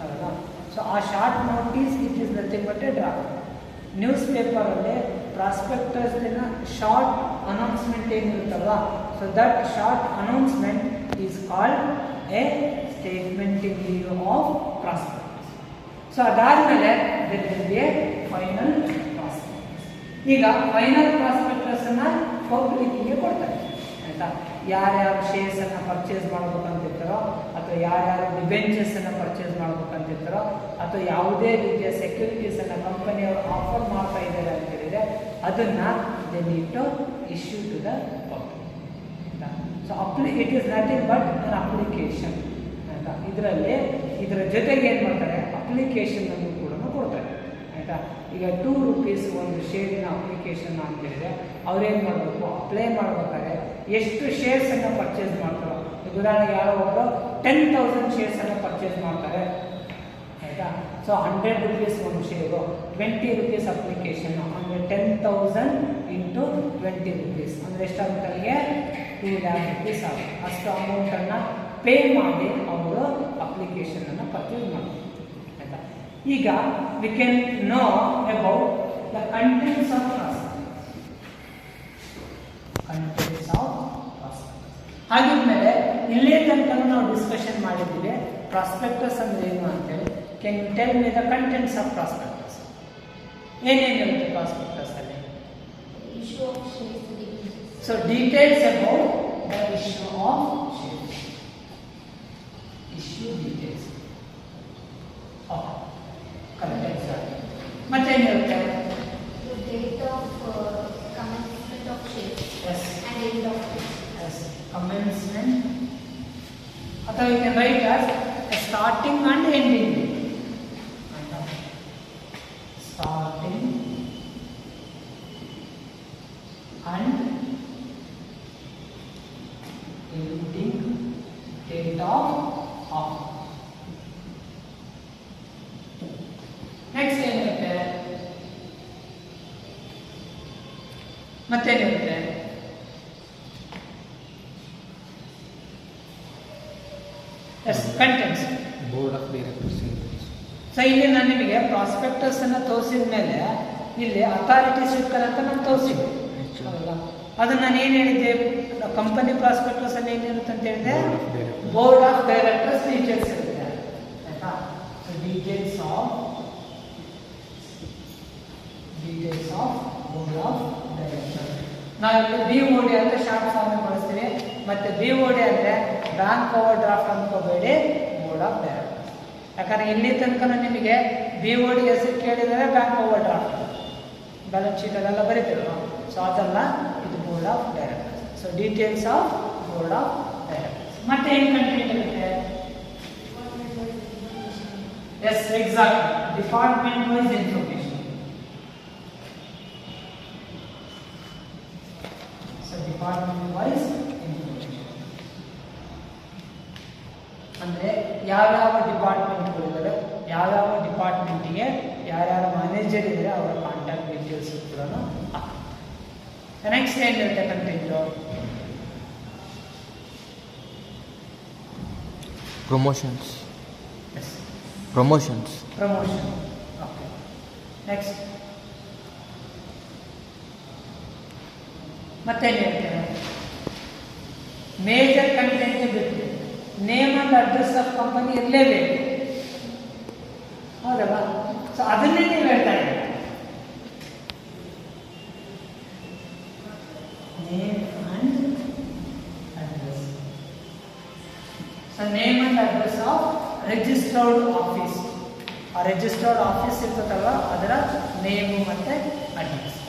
ಅಲ್ವಾ. ಸೊ ಆ short notice it is nothing but a draft. Newspaper ಅಲ್ಲಿ ಪ್ರಾಸ್ಪೆಕ್ಟಸ್ ಶಾರ್ಟ್ ಅನೌನ್ಸ್ಮೆಂಟ್ ಏನಿರುತ್ತಲ್ವಾ, so that short announcement is called a statement in lieu of prospectus. So ಅದಾದ್ಮೇಲೆ there will be a final prospectus. ಈಗ ಫೈನಲ್ ಪ್ರಾಸ್ಪೆಕ್ಟಸ್ ಅನ್ನ ಪಬ್ಲಿಕ್ಗೆ ಕೊಡ್ತಾರೆ ಆಯ್ತಾ. ಯಾರ್ಯಾರು ಶೇರ್ಸ್ ಅನ್ನ ಪರ್ಚೇಸ್ ಮಾಡ್ಬೇಕಂತಿರ್ತಾರೋ, ಅಥವಾ ಯಾರ್ಯಾರು ಡಿಬೆಂಚರ್ಸ್ ಅನ್ನ ಪರ್ಚೇಸ್ ಮಾಡ್ಬೇಕಂತಿರ್ತಾರೋ, ಅಥವಾ ಯಾವುದೇ ರೀತಿಯ ಸೆಕ್ಯೂರಿಟೀಸ್ ಅನ್ನ ಕಂಪನಿಯವರು ಆಫರ್ ಮಾಡ್ತಾ ಇದ್ದಾರೆ ಅಂತ ಹೇಳಿದ್ರೆ ಅದನ್ನ they need to issue to the public ಆಯ್ತಾ. So it is nothing but an application ಆಯ್ತಾ. ಇದರ ಜೊತೆಗೆ ಏನು ಮಾಡ್ತಾರೆ? ಅಪ್ಲಿಕೇಶನ್ ಅನ್ನು ಕೂಡ ಕೊಡ್ತಾರೆ ಆಯ್ತಾ. ಈಗ 2 ರೂಪೀಸ್ ಒಂದು ಶೇರಿನ ಅಪ್ಲಿಕೇಶನ್ ಅಂತ ಹೇಳಿದ್ರೆ ಅವ್ರೇನು ಮಾಡಬೇಕು? ಅಪ್ಲೈ ಮಾಡ್ಬೇಕಾದ್ರೆ ಎಷ್ಟು ಶೇರ್ಸ್ ಅನ್ನು ಪರ್ಚೇಸ್ ಮಾಡ್ತಾರೋ, ಉದಾಹರಣೆಗೆ ಯಾರೋ ಒಬ್ಬರು 10,000 ಶೇರ್ಸ್ ಅನ್ನು ಪರ್ಚೇಸ್ ಮಾಡ್ತಾರೆ ಆಯ್ತಾ. ಸೊ 100 ರೂಪೀಸ್ ಒಂದು ಶೇರು, 20 ರೂಪೀಸ್ ಅಪ್ಲಿಕೇಶನ್ ಅಂದರೆ 10,000 ಇಂಟು 20 ರೂಪೀಸ್ ಅಂದರೆ ಎಷ್ಟಾಗುತ್ತೆ? ಅಲ್ಲಿಗೆ 2 lakh ರೂಪೀಸ್ ಆಗುತ್ತೆ. ಅಷ್ಟು ಅಮೌಂಟನ್ನು ಪೇ ಮಾಡಿ ಅವರು ಅಪ್ಲಿಕೇಶನ್ ಅನ್ನು ಪರ್ಚೇಸ್ ಮಾಡ್ತಾರೆ ಆಯ್ತಾ. ಈಗ we can know about the contents of prospectus. ಹಾಗಿದ್ಮೇಲೆ ಇಲ್ಲೇ ತನಕ ನಾವು ಡಿಸ್ಕಷನ್ ಮಾಡಿದ್ದೀವಿ ಪ್ರಾಸ್ಪೆಕ್ಟಸ್ ಅಂದ್ರೆ ಏನು ಅಂತೇಳಿ. Can you tell me the contents of prospectus? ಏನೇನಿರುತ್ತೆ ಪ್ರಾಸ್ಪೆಕ್ಟಸ್ ಅಲ್ಲಿ? Issue of shares details. So details about the issue of shares. Issue details correct. ಮತ್ತೇನಿರುತ್ತೆ? The date of commencement of shares. Yes. And end of shares. Yes. Commencement, ಅಥವಾ you can write as a starting and ending date. Starting and ending date of offer. Next ಏನಿರುತ್ತೆ? ಮತ್ತೇನಿರುತ್ತೆ? Yes, contents. Board of directors. So ಇಲ್ಲಿ ನಾನು ನಿಮಗೆ ಪ್ರಾಸ್ಪೆಕ್ಟಸ್ ಅನ್ನು ತೋರಿಸಿದ ಮೇಲೆ ಇಲ್ಲಿ ಅಥಾರಿಟಿ ಸ್ಟಿಕ್ಕರ್ ಅಂತ ನಾನು ತೋರಿಸಿದ್ದೆ ಅಲ್ಲ. ಅದನ್ನ ನಾನು ಏನು ಹೇಳಿದ್ದೆ? ಕಂಪನಿ ಪ್ರಾಸ್ಪೆಕ್ಟಸ್ ಅಲ್ಲಿ ಏನಿರುತ್ತೆ ಅಂತ ಹೇಳಿದೆ? ಬೋರ್ಡ್ ಆಫ್ ಡೈರೆಕ್ಟರ್ಸ್ ಡೀಟೇಲ್ಸ್ ಇರುತ್ತೆ ಆಯ್ತಾ. Details of board of director. ನಾವಿಲ್ಲಿ BOD ಅಂತ ಶಾರ್ಟ್ ಫಾರ್ಮ್ ಬಳಸ್ತೀವಿ. ಮತ್ತೆ BOD ಅಂದರೆ ಬ್ಯಾಂಕ್ ಓವರ್ ಡ್ರಾಫ್ಟ್ ಅನ್ಕೋಬೇಡಿ, ಬೋರ್ಡ್ ಆಫ್ ಡೈರೆಕ್ಟರ್. ಯಾಕಂದ್ರೆ ಇಲ್ಲಿ ತನಕ ನಿಮಗೆ BOD ಹೆಸರು ಕೇಳಿದರೆ bank overdraft balance sheet ಅಲ್ಲೆಲ್ಲ ಬರೀತಿರಲ್ಲ, ಸೊ ಅದಲ್ಲ, ಇದು board of director. So details of board of director. ಮತ್ತೆ ಏನು ಕಂಟೆಂಟ್ ಇರುತ್ತೆ? Yes, exact, department wise information. Department wise information ಅಂದರೆ ಯಾವ್ಯಾವ ಡಿಪಾರ್ಟ್ಮೆಂಟ್ಗಳಿದ್ದಾರೆ, ಯಾವ್ಯಾವ ಡಿಪಾರ್ಟ್ಮೆಂಟಿಗೆ ಯಾರ್ಯಾರ ಮ್ಯಾನೇಜರ್ ಇದ್ದಾರೆ ಅವರ ಕಾಂಟ್ಯಾಕ್ಟ್ ಡೀಟೇಲ್ಸ್ ಕೂಡ ಹಾಕ್ತಾರೆ. ನೆಕ್ಸ್ಟ್ ಏನಿರುತ್ತೆ ಕಂಟೆಂಟು? ಪ್ರಮೋಷನ್. ಓಕೆ. ನೆಕ್ಸ್ಟ್ ಮತ್ತೇನಿರುತ್ತೆ? ಮೇಜರ್ ಕಂಟೆಂಟ್ ಬಿಟ್ಟು name and address of company ಇರಲೇಬೇಕು, ಹೌದಲ್ಲ? ಸೊ ಅದನ್ನೇ ನೀವು ಹೇಳ್ತಾ ಇದ್ದೀರಿ. Name and address. So name and address of registered office. ಆ ರಿಜಿಸ್ಟರ್ಡ್ ಆಫೀಸ್ ಇರ್ತದಲ್ಲ ಅದರ ನೇಮು ಮತ್ತೆ ಅಡ್ರೆಸ್.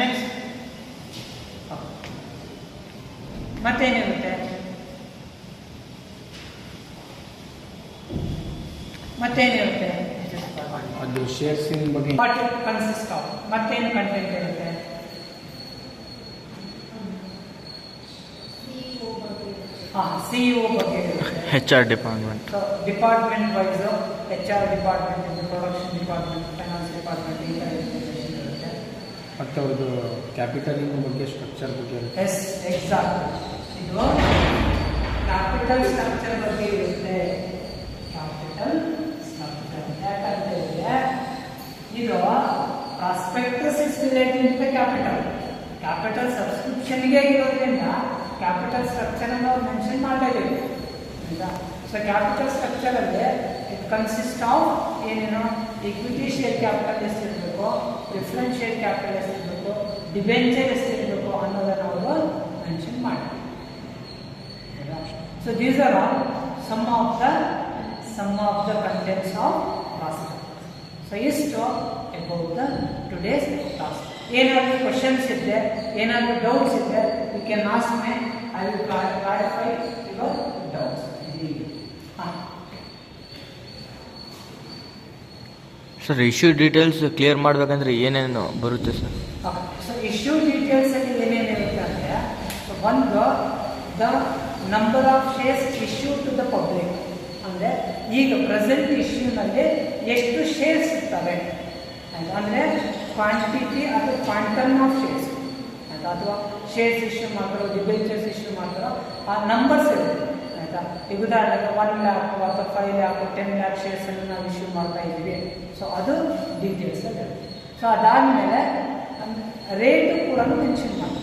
ನೆಕ್ಸ್ಟ್ ಮತ್ತೇನಿರುತ್ತೆ? ಅದು ಶೇರ್ಸಿನ ಬಗ್ಗೆ. What it consist of. ಮತ್ತೇನು ಕಂಟೆಂಟ್ ಇರುತ್ತೆ? CEO ಬಗ್ಗೆ ಇರುತ್ತೆ. HR department. So department wise HR department, production department, finance department ಈ ಥರ ಇನ್ಫಾರ್ಮೇಷನ್ ಇರುತ್ತೆ. ಮತ್ತು ಅವ್ರದ್ದು ಕ್ಯಾಪಿಟಲಿನ ಬಗ್ಗೆ, ಸ್ಟ್ರಕ್ಚರ್ ಬಗ್ಗೆ ಇರುತ್ತೆ. Yes, exact. ಇದು ಕ್ಯಾಪಿಟಲ್ ಸ್ಟ್ರಕ್ಚರ್ ಬಗ್ಗೆ ಇರುತ್ತೆ. ಕ್ಯಾಪಿಟಲ್ ಸ್ಟ್ರಕ್ಚರ್ ಯಾಕಂತಂದ್ರೆ ಇದು prospectus is related to capital. Capital ಸಬ್ಸ್ಕ್ರಿಪ್ಷನ್ಗೆ ಇರೋದ್ರಿಂದ ಕ್ಯಾಪಿಟಲ್ ಸ್ಟ್ರಕ್ಚರ್ ಅನ್ನು ನಾವು ಮೆನ್ಷನ್ ಮಾಡ್ತಾ ಇದ್ದೀವಿ. ಸೊ ಕ್ಯಾಪಿಟಲ್ ಸ್ಟ್ರಕ್ಚರ್ ಅಲ್ಲಿ ಇಟ್ ಕನ್ಸಿಸ್ಟ್ ಆಫ್ ಏನೇನು? ಈಕ್ವಿಟಿ ಶೇರ್ ಕ್ಯಾಪಿಟಲ್ ಎಷ್ಟಿರಬೇಕು, ಪ್ರಿಫರೆನ್ಸ್ ಶೇರ್ ಕ್ಯಾಪಿಟಲ್ ಎಷ್ಟಿರಬೇಕು, ಡಿಬೆಂಚರ್ ಎಷ್ಟಿರಬೇಕು ಅನ್ನೋದನ್ನು ಅವರು ಮೆನ್ಷನ್ ಮಾಡ್ತಾರೆ. So these are all some of the contents of class. So ಇಷ್ಟು ಅಬೌಟ್ ದ ಟುಡೇಸ್ ಕ್ಲಾಸ್. ಏನಾದರೂ ಕ್ವಶನ್ಸ್ ಇದ್ದರೆ, ಏನಾದರೂ ಡೌಟ್ಸ್ ಇದ್ದರೆ you can ask me, I will clarify your doubts. Sir, issue details clear ಮಾಡಬೇಕಂದ್ರೆ ಏನೇನು ಬರುತ್ತೆ ಸರ್? ಸೊ ಇಶ್ಯೂ ಡೀಟೇಲ್ಸ್ ಅಲ್ಲಿ ಏನೇನಿರುತ್ತೆ ಅಂದರೆ, ಒಂದು the number of shares issue to the public. ಅಂದರೆ ಈಗ ಪ್ರೆಸೆಂಟ್ ಇಶ್ಯೂನಲ್ಲಿ ಎಷ್ಟು ಶೇರ್ಸ್ ಇರ್ತವೆ ಅಂದರೆ ಕ್ವಾಂಟಿಟಿ ಅಥವಾ ಕ್ವಾಂಟಮ್ ಆಫ್ ಶೇರ್ಸ್ ಅಥವಾ ಶೇರ್ಸ್ ಇಶ್ಯೂ ಮಾಡ್ತಾರೋ, ಡಿಬೆಂಚರ್ಸ್ ಇಶ್ಯೂ ಮಾಡ್ತಾರೋ, ಆ ನಂಬರ್ಸ್ ಇರುತ್ತೆ. ಆಯಿತಾ? ಈಗ ಉದಾಹರಣೆಗೆ 1 lakh ಅಥವಾ 5 lakh 10 lakh ಶೇರ್ಸನ್ನು ನಾವು ಇಶ್ಯೂ ಮಾಡ್ತಾ ಇದ್ದೀವಿ. ಸೊ ಅದು ಡೀಟೇಲ್ಸ್ ಅಲ್ಲಿ. ಸೊ ಅದಾದಮೇಲೆ ರೇಟು ಕೂಡ ಮೆನ್ಷನ್ ಮಾಡಿ.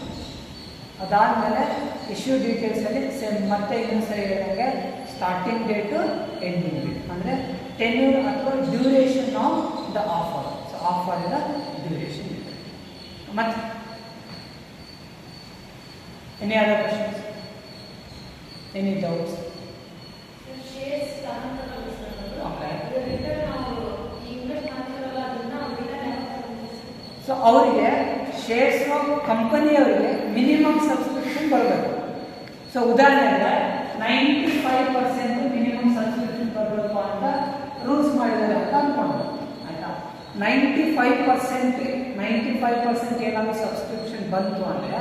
ಅದಾದಮೇಲೆ ಇಶ್ಯೂ ಡೀಟೇಲ್ಸಲ್ಲಿ ಸೇಮ್ ಮತ್ತೆ ಇನ್ನೊಂದು ಸರಿ ಹೇಳಿದಂಗೆ ಸ್ಟಾರ್ಟಿಂಗ್ ಡೇಟು, ಎಂಡಿಂಗ್ ಡೇಟ್, ಅಂದರೆ ಟೆನ್ಯೂರ್ ಅಥವಾ duration of the offer. So ಆಫರಿನ ಡ್ಯೂರೇಷನ್ ಇದೆ. ಮತ್ತು any other questions, any doubts? So ಅವರಿಗೆ ಶೇರ್ಸ್ ಕಂಪನಿಯವರಿಗೆ ಮಿನಿಮಮ್ ಸಬ್ಸ್ಕ್ರಿಪ್ಷನ್ ಬರಬೇಕು. ಸೊ ಉದಾಹರಣೆಗೆ 95% ಮಿನಿಮಮ್ ಸಬ್ಸ್ಕ್ರಿಪ್ಷನ್ ಬರಬೇಕು ಅಂತ ರೂಲ್ಸ್ ಮಾಡಿದ್ದಾರೆ ಅಂತ ಅಂದ್ಕೊಂಡು, ಆಯಿತಾ? 95% ಏನಾದರೂ ಸಬ್ಸ್ಕ್ರಿಪ್ಷನ್ ಬಂತು ಅಂದರೆ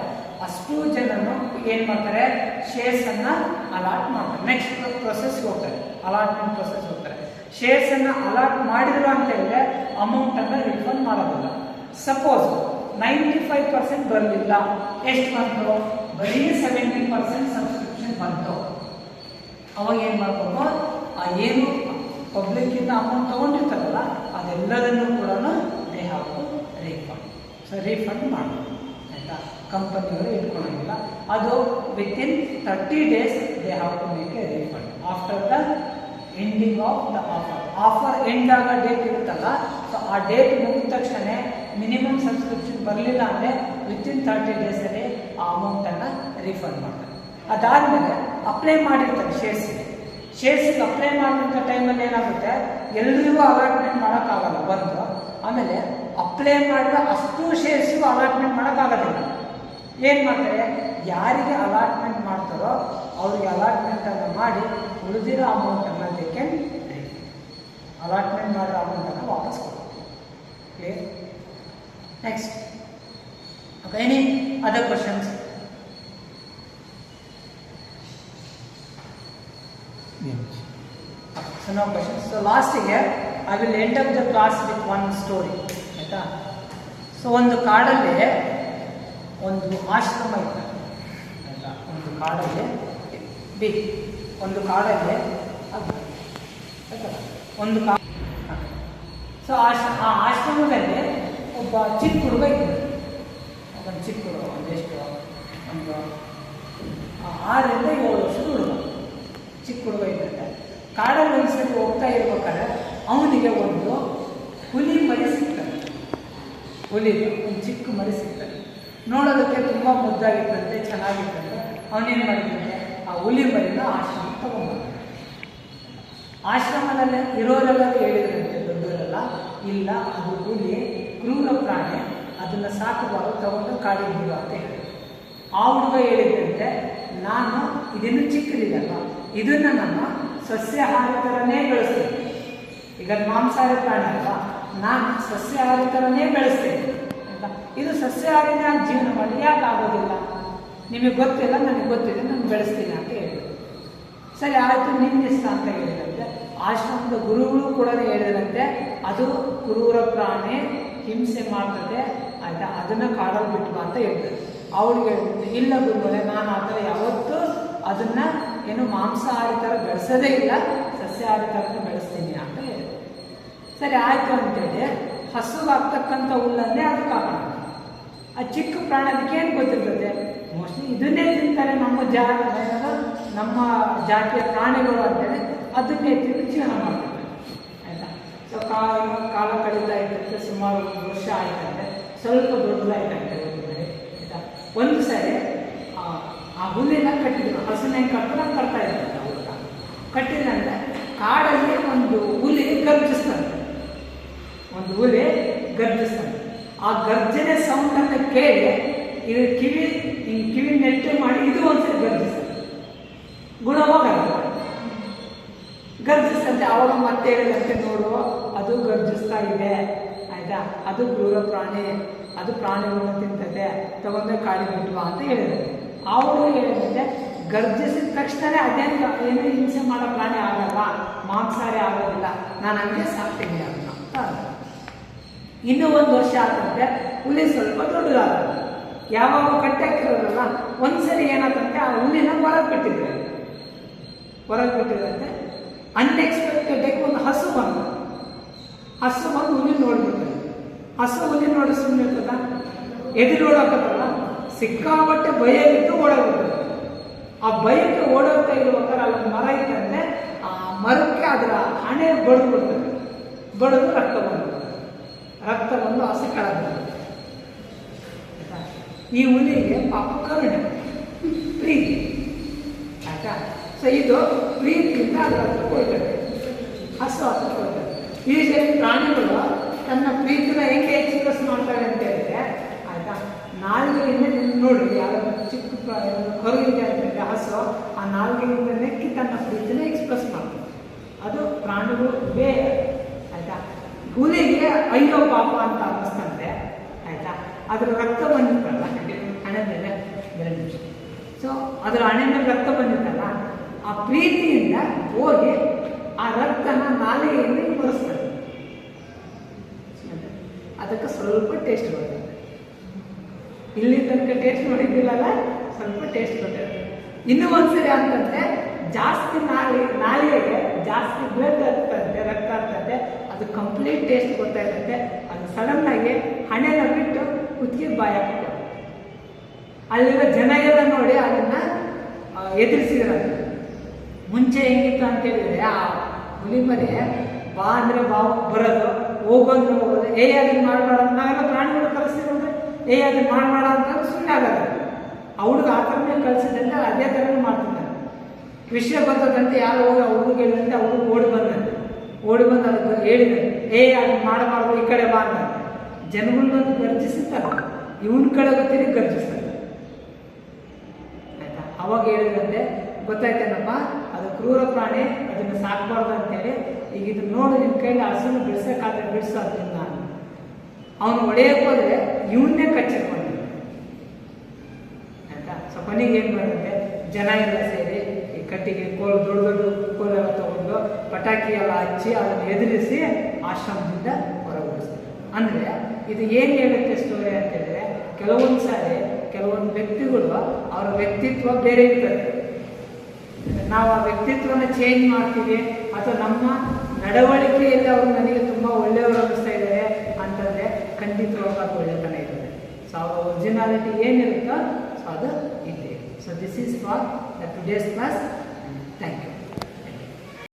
ಅಷ್ಟು ಜನನು ಏನು ಮಾಡ್ತಾರೆ, ಶೇರ್ಸನ್ನು ಅಲಾಟ್ ಮಾಡ್ತಾರೆ. ನೆಕ್ಸ್ಟ್ ಪ್ರೊಸೆಸ್ಗೆ ಹೋಗ್ತಾರೆ, ಅಲಾಟ್ಮೆಂಟ್ ಪ್ರೊಸೆಸ್ ಹೋಗ್ತಾರೆ. ಶೇರ್ಸನ್ನು ಅಲಾಟ್ ಮಾಡಿದ್ರು ಅಂತ ಹೇಳಿದ್ರೆ ಅಮೌಂಟನ್ನು ರಿಫಂಡ್ ಮಾಡೋದಿಲ್ಲ. ಸಪೋಸ್ 95% ಬರಲಿಲ್ಲ, ಎಷ್ಟು ಬಂತು? ಬರೀ 70% ಸಬ್ಸ್ಕ್ರಿಪ್ಷನ್ ಬಂತು. ಅವಾಗ ಏನು ಮಾಡಬೇಕು, ಆ ಏನು ಪಬ್ಲಿಕ್ಕಿಂದ ಅಮೌಂಟ್ ತೊಗೊಂಡಿರ್ತಾರಲ್ಲ ಅದೆಲ್ಲದನ್ನು ಕೂಡ they have to refund. So refund ಮಾಡಬೇಕು, ಆಯಿತಾ? ಕಂಪನಿಯವರು ಇಟ್ಕೊಳ್ಳೋಂಗಿಲ್ಲ. ಅದು within 30 days they have to make a refund after the ending of the offer. Offer end ಆಗೋ ಡೇಟ್ ಇರುತ್ತಲ್ಲ, ಸೊ ಆ ಡೇಟ್ ಮುಗಿದ ತಕ್ಷಣ ಮಿನಿಮಮ್ ಸಬ್ಸ್ಕ್ರಿಪ್ಷನ್ ಬರಲಿಲ್ಲ ಅಂದರೆ ವಿತಿನ್ 30 ಡೇಸಲ್ಲಿ ಆ ಅಮೌಂಟನ್ನು ರೀಫಂಡ್ ಮಾಡ್ತಾರೆ. ಅದಾದಮೇಲೆ ಅಪ್ಲೈ ಮಾಡಿರ್ತಾರೆ ಶೇರ್ಸಿಗೆ ಅಪ್ಲೈ ಮಾಡಿದಂಥ ಟೈಮಲ್ಲಿ ಏನಾಗುತ್ತೆ, ಎಲ್ರಿಗೂ ಅಲಾಟ್ಮೆಂಟ್ ಮಾಡೋಕ್ಕಾಗಲ್ಲ ಬಂದು. ಆಮೇಲೆ ಅಪ್ಲೈ ಮಾಡಿದ್ರೆ ಅಷ್ಟು ಶೇರ್ಸಿಗೂ ಅಲಾಟ್ಮೆಂಟ್ ಮಾಡೋಕ್ಕಾಗೋದಿಲ್ಲ. ಏನು ಮಾಡ್ತಾರೆ, ಯಾರಿಗೆ ಅಲಾಟ್ಮೆಂಟ್ ಮಾಡ್ತಾರೋ ಅವ್ರಿಗೆ ಅಲಾಟ್ಮೆಂಟನ್ನು ಮಾಡಿ ಉಳಿದಿರೋ ಅಮೌಂಟನ್ನು ಅದಕ್ಕೆ ಅಲಾಟ್ಮೆಂಟ್ ಮಾಡಿರೋ ಅಮೌಂಟನ್ನು ವಾಪಸ್ ಕೊಡ್ತೀವಿ. Clear? Next, okay, any other questions? So no questions. So last year I will end up the class with one story. ಆಯ್ತಾ? ಸೊ ಒಂದು ಕಾಡಲ್ಲಿ ಒಂದು ಆಶ್ರಮ ಇತ್ತು. ಆಯ್ತಾ? ಒಂದು ಕಾಡಲ್ಲಿ ಒಂದು ಸೊ ಆ ಆಶ್ರಮದಲ್ಲಿ ಒಬ್ಬ ಚಿಕ್ಕ ಹುಡುಗ ಇದ್ದ. ಒಂದು ಚಿಕ್ಕ ಹುಡುಗ, ಒಂದೆಷ್ಟು ಒಂದು 6 ಇಂದ 7 ವರ್ಷದ ಹುಡುಗ, ಚಿಕ್ಕ ಹುಡುಗ ಇದ್ದಂತೆ. ಕಾಡಲ್ಲಿ ಒಂದ್ಸರಿ ಹೋಗ್ತಾ ಇರ್ಬೇಕಾದ್ರೆ ಅವನಿಗೆ ಒಂದು ಹುಲಿ ಮರಿ ಸಿಗ್ತಾನೆ. ಹುಲಿದು ಒಂದು ಚಿಕ್ಕ ಮರಿ ಸಿಗ್ತಾನೆ. ನೋಡೋದಕ್ಕೆ ತುಂಬ ಮುದ್ದಾಗಿತ್ತಂತೆ, ಚೆನ್ನಾಗಿತ್ತಂತೆ. ಅವನೇನು ಮಾಡಿದಂತೆ, ಆ ಹುಲಿ ಮರಿನ ಆಶ್ರಮ ತಗೊಂಡ್ಬಂದ. ಆಶ್ರಮದಲ್ಲಿ ಇರೋರೆಲ್ಲ ಹೇಳಿದ್ರಂತೆ, ದೊಡ್ಡವರೆಲ್ಲ, ಇಲ್ಲ ಅದು ಹುಲಿ ಕ್ರೂರ ಪ್ರಾಣಿ, ಅದನ್ನು ಸಾಕಬಾರದು, ತಗೊಂಡು ಕಾಡಿಗೆ ಬಿಡು ಅಂತ ಹೇಳಿದ್ರು. ಆ ಹುಡುಗ ಹೇಳಿದಂತೆ, ನಾನು ಇದನ್ನು ಚಿಕ್ಕದಿದಲ್ಲ, ಇದನ್ನು ನಾನು ಸಸ್ಯಾಹಾರಿ ಥರನೇ ಬೆಳೆಸ್ತೇನೆ. ಈಗ ಮಾಂಸಾಹಾರಿ ಪ್ರಾಣಿ ಅಲ್ವಾ, ನಾನು ಸಸ್ಯಾಹಾರಿ ಥರನೇ ಬೆಳೆಸ್ತೇನೆ ಅಂತ. ಇದು ಸಸ್ಯಾಹಾರಿನೇ ಜೀವನ ಮಾಡಿ ಯಾಕೆ ಆಗೋದಿಲ್ಲ, ನಿಮಗೆ ಗೊತ್ತಿಲ್ಲ, ನನಗೆ ಗೊತ್ತಿದೆ, ನಾನು ಬೆಳೆಸ್ತೀನಿ ಅಂತ ಹೇಳಿದ್ರು. ಸರಿ ಆಯಿತು, ನಿನ್ನಿಷ್ಟ ಅಂತ ಹೇಳಿದಂತೆ. ಆಶ್ರಮದ ಗುರುಗಳು ಕೂಡ ಹೇಳಿದ್ರಂತೆ, ಅದು ಕ್ರೂರ ಪ್ರಾಣಿ, ಹಿಂಸೆ ಮಾಡ್ತದೆ, ಆಯಿತಾ, ಅದನ್ನು ಕಾಡಲ್ಲಿ ಬಿಟ್ಟು ಅಂತ ಹೇಳಿದ್ರು. ಅವ್ರಿಗೆ ಹೇಳಿದ್ರು, ಇಲ್ಲ ಗುರುಗಳೇ, ನಾನು ಆ ಥರ ಯಾವತ್ತೂ ಅದನ್ನು ಏನು ಮಾಂಸಾಹಾರಿ ಥರ ಬೆಳೆಸೋದೇ ಇಲ್ಲ, ಸಸ್ಯಾಹಾರಿ ಥರನೇ ಬೆಳೆಸ್ತೀನಿ ಅಂತ ಹೇಳಿದ್ರು. ಸರಿ ಆಯಿತು ಅಂತೇಳಿ ಹಸುವಾಗ್ತಕ್ಕಂಥ ಹುಲ್ಲನ್ನೇ ಅದಕ್ಕೆ ಹಾಕೋಣ. ಆ ಚಿಕ್ಕ ಪ್ರಾಣಿ ಅದಕ್ಕೆ ಏನು ಗೊತ್ತಿರ್ತದೆ, ಮೋಸ್ಟ್ಲಿ ಇದನ್ನೇ ತಿಂತಾರೆ ನಮ್ಮ ಜಾತಿಯ ಪ್ರಾಣಿಗಳು ಅಂತೇಳಿ ಅದನ್ನೇ ತಿಂದು ಜೀವನ ಮಾಡ್ತಾರೆ. ಆಯಿತಾ? ಸೊ ಕಾಲ ಕಳೀತಾ ಇರ್ತಂತೆ, ಸುಮಾರು 1 ವರ್ಷ ಆಯ್ತಂತೆ, ಸ್ವಲ್ಪ ದೊಡ್ಡದಾಯ್ತಂತೆ. ಆಯಿತಾ? ಒಂದು ಸರಿ ಆ ಹುಲ್ಲಿನ ಕಟ್ಟಿದ್ರು, ಹಸುನ ಹೆಂಗೆ ಕಟ್ತಾ ಇರ್ತಾರೆ ಹುಡುಗ. ಕಟ್ಟಿದಂತೆ ಕಾಡಲ್ಲಿ ಒಂದು ಹುಲಿ ಗರ್ಜಿಸ್ತಂತೆ. ಆ ಗರ್ಜನೆ ಸೌಂಡನ್ನು ಕೇಳಿ ಇದು ಕಿವಿ ನೆಟ್ಟು ಮಾಡಿ ಇದು ಒಂದ್ಸರಿ ಗರ್ಜಿಸ್ತದೆ, ಗುಣವಾಗಲ್ಲ. ಗರ್ಜಿಸ್ತಂತೆ. ಅವಾಗ ಮತ್ತೆ ಹೇಳಿದಂತೆ, ನೋಡು ಅದು ಗರ್ಜಿಸ್ತಾ ಇದೆ, ಆಯಿತಾ, ಅದು ಕ್ರೂರ ಪ್ರಾಣಿ, ಅದು ಪ್ರಾಣಿಗಳನ್ನ ತಿಂತದೆ, ತಗೊಂಡೆ ಕಾಡಿಗೆ ಬಿಡುವ ಅಂತ ಹೇಳಿದಂತೆ. ಅವರು ಹೇಳಿದಂತೆ, ಗರ್ಜಿಸಿದ ತಕ್ಷಣ ಅದೇನು ಏನು ಹಿಂಸೆ ಮಾಡೋ ಪ್ರಾಣಿ ಆಗಲ್ಲ, ಮಾಂಸಾಹಾರಿ ಆಗೋದಿಲ್ಲ, ನಾನು ಹಂಗೆ ಸಾಕ್ತೀನಿ ಅದನ್ನ ಅಂತ. ಇನ್ನೂ 1 ವರ್ಷ ಆದಂತೆ ಹುಲಿ ಸ್ವಲ್ಪ ದೊಡ್ಡದಾದ. ಯಾವಾಗ ಕಟ್ಟಿ ಹಾಕಿರೋರಲ್ಲ, ಒಂದ್ಸರಿ ಏನಾದಂತೆ ಆ ಹುಲಿನ ಹೊರಗೆ ಬಿಟ್ಟಿದಂತೆ. ಅನ್ಎಕ್ಸ್ಪೆಕ್ಟೆಡ್ ಆಗಿ ಒಂದು ಹಸು ಬಂದು ಹುಲಿ ನೋಡ್ಬಿಡ್ತಾರೆ. ಹಸು ಹುಲಿ ನೋಡಿ ಸುಮ್ಮನೆ ಇರ್ತದ, ಎದುರು ಓಡೋಕತ್ತಲ್ಲ, ಸಿಕ್ಕಾಪಟ್ಟೆ ಭಯ ಬಿದ್ದು ಓಡೋಗ್ಬಿಡ್ತದೆ. ಆ ಭಯಕ್ಕೆ ಓಡೋಗ್ತಾ ಇರುವಾಗ ಅಲ್ಲಿ ಮರ ಇತ್ತಂದ್ರೆ ಆ ಮರಕ್ಕೆ ಅದರ ಹಣೆ ಬಡಿದ್ಬಿಡ್ತದೆ. ಬಡಿದು ರಕ್ತ ಬಂದು ಹಸು ಕೆಳಗೆ. ಈ ಹುಲಿಗೆ ಪಾಪ ಕರುಣೆ, ಪ್ರೀತಿ, ಆಯ್ತಾ. ಸೊ ಇದು ಪ್ರೀತಿಯಿಂದ ಅದರ ಹತ್ರ ಕೊಡ್ತಾರೆ, ಹಸು ಹತ್ರ ಕೊಡ್ತಾರೆ. ಯೂಶಲಿ ಪ್ರಾಣಿಗಳು ತನ್ನ ಪ್ರೀತಿನ ಹೆಂಗೆ ಎಕ್ಸ್ಪ್ರೆಸ್ ಮಾಡ್ತಾರೆ ಅಂತ ಹೇಳಿದ್ರೆ, ಆಯ್ತಾ, ನಾಲ್ಗೆಯಿಂದ ನೋಡಿ ಯಾವ್ದಾದ್ರು ಚಿಕ್ಕ ಕರು ಇದೆ ಅಂತಂದ್ರೆ ಹಸು ಆ ನಾಲ್ಗೆಯಿಂದ ನೆಕ್ಕಿ ತನ್ನ ಪ್ರೀತಿನ ಎಕ್ಸ್ಪ್ರೆಸ್ ಮಾಡ್ತಾರೆ. ಅದು ಪ್ರಾಣಿಗಳು ಬೇರೆ, ಆಯ್ತಾ. ಹುಲಿಗೆ ಅಯ್ಯೋ ಪಾಪ ಅಂತ ಅನ್ನಿಸ್ತಂತೆ, ಆಯ್ತಾ. ಅದರ ರಕ್ತ ಬಂದಿತ್ತಲ್ಲ ಹಣೆ ಮೇಲೆ 2 ನಿಮಿಷ. ಸೊ ಅದರ ಹಣೆ ಮೇಲೆ ರಕ್ತ ಬಂದಿತ್ತಲ್ಲ, ಆ ಪ್ರೀತಿಯಿಂದ ಹೋಗಿ ಆ ರಕ್ತನ ನಾಲಿಗೆಯಿಂದ ಬರೆಸ್ತದೆ. ಅದಕ್ಕೆ ಸ್ವಲ್ಪ ಟೇಸ್ಟ್ ಬರ್ತದೆ. ಇಲ್ಲಿ ತನಕ ಟೇಸ್ಟ್ ನೋಡಿದ್ದಿಲ್ಲಲ್ಲ, ಸ್ವಲ್ಪ ಟೇಸ್ಟ್ ಬರ್ತದೆ. ಇನ್ನೂ ಒಂದ್ಸರಿ ಅಂತಂದ್ರೆ ಜಾಸ್ತಿ ನಾಲಿಗೆಗೆ ಜಾಸ್ತಿ ಬ್ಲಡ್ ಆಗ್ತದೆ, ರಕ್ತ ಆಗ್ತದೆ, ಅದು ಕಂಪ್ಲೀಟ್ ಟೇಸ್ಟ್ ಗೊತ್ತಾ ಇರುತ್ತೆ. ಅದು ಸಡನ್ನಾಗಿ ಹಣೆನ ಬಿಟ್ಟು ಕುತ್ತಿಗೆ ಬಾಯಿ ಹಾಕ್ತಾರೆ. ಅಲ್ಲಿರೋ ಜನ ಎಲ್ಲ ನೋಡಿ ಅದನ್ನ ಎದುರಿಸಿದ್ರು. ಮುಂಚೆ ಹೆಂಗಿತ್ತು ಅಂತ ಹೇಳಿದ್ರೆ, ಆ ಹುಲಿ ಮರಿ ಬಾ ಅಂದರೆ ಬರೋದು, ಹೋಗು ಅಂದ್ರೆ ಹೋಗೋದು. ಅದನ್ನ ಮಾಡಬೇಡ, ನಾವೆಲ್ಲ ಪ್ರಾಣಿಗಳು ಕಲಿಸ್ತೀವಿ ಅಂದರೆ ಅದನ್ನ ಮಾಡಬೇಡ ಅಂತಂದ್ರೆ ಸುಮ್ಮನೆ ಆಗಲ್ಲ. ಅವ್ಳಿಗೆ ಆ ಥರನೇ ಕಲಿಸಿದಂತೆ ಅದೇ ಥರನೇ ಮಾಡ್ತಿದ್ದಾನೆ. ವಿಷಯ ಬಂದದಂತೆ ಯಾರು ಹೋಗಿ ಅವ್ರಿಗೆ ಹೇಳಿದಂತೆ ಅವ್ರಿಗೆ ಓಡಿ ಬಂದು ಅದಕ್ಕೆ ಹೇಳಿದೆ, ಅದನ್ನ ಮಾಡಬಾರ್ದು, ಈ ಕಡೆ ಬಾ ಅಂತ. ಜನಗಳನ್ನೊಂದು ಗರ್ಜಿಸಿರ್ತಾರೆ, ಇವನ ಕಡೆಗೆ ತಿರುಗಿ ಗರ್ಜಿಸ್ತಾರೆ. ಆಯ್ತಾ? ಅವಾಗ ಹೇಳಿದಂತೆ ಗೊತ್ತಾಯ್ತೇನಪ್ಪ, ಅದು ಕ್ರೂರ ಪ್ರಾಣಿ, ಅದನ್ನು ಸಾಕಬಾರ್ದು ಅಂತೇಳಿ. ಈಗ ಇದನ್ನ ನೋಡು, ನಿನ್ನ ಕೈಲಿ ಹಸುನ ಬಿಡ್ಸೋಕ್ಕಾದ್ರೆ ಬಿಡಿಸೋ ಅದನ್ನ. ಅವನು ಹೊಡೆಯಕ್ಕೆ ಹೋದ್ರೆ ಇವನ್ನೇ ಕಚ್ಚಿರ್ಕೊಂಡು. ಆಯ್ತಾ? ಸೊ ಕೊನೆಗೆ ಏನು ಮಾಡಿದ್ರೆ ಜನ ಎಲ್ಲ ಸೇರಿ ಈ ಕಟ್ಟಿಗೆ ಕೋಲು, ದೊಡ್ಡ ಕೋಲೆಲ್ಲ ತಗೊಂಡು ಪಟಾಕಿ ಎಲ್ಲ ಹಚ್ಚಿ ಅದನ್ನು ಎದುರಿಸಿ ಆಶ್ರಮದಿಂದ ಹೊರಗೊಳಿಸ್ತಾರೆ. ಅಂದರೆ ಇದು ಏನು ಹೇಳುತ್ತೆ ಸ್ಟೋರಿ ಅಂತ ಹೇಳಿದ್ರೆ, ಕೆಲವೊಂದು ಸಾರಿ ಕೆಲವೊಂದು ವ್ಯಕ್ತಿಗಳು ಅವರ ವ್ಯಕ್ತಿತ್ವ ಬೇರೆ ಇರ್ತದೆ. ನಾವು ಆ ವ್ಯಕ್ತಿತ್ವನ ಚೇಂಜ್ ಮಾಡ್ತೀವಿ ಅಥವಾ ನಮ್ಮ ನಡವಳಿಕೆಯಲ್ಲಿ ಅವರು ನನಗೆ ತುಂಬ ಒಳ್ಳೆಯವರು ಅನ್ನಿಸ್ತಾ ಇದ್ದಾರೆ ಅಂತಂದರೆ ಖಂಡಿತವಾಗ ಅದು ಒಳ್ಳೆತನ ಇರ್ತದೆ. ಸೊ ಅವರ ಒರಿಜಿನಾಲಿಟಿ ಏನಿರುತ್ತೋ ಸೊ ಅದು ಇದೆ. So this is for the today's class. Thank you.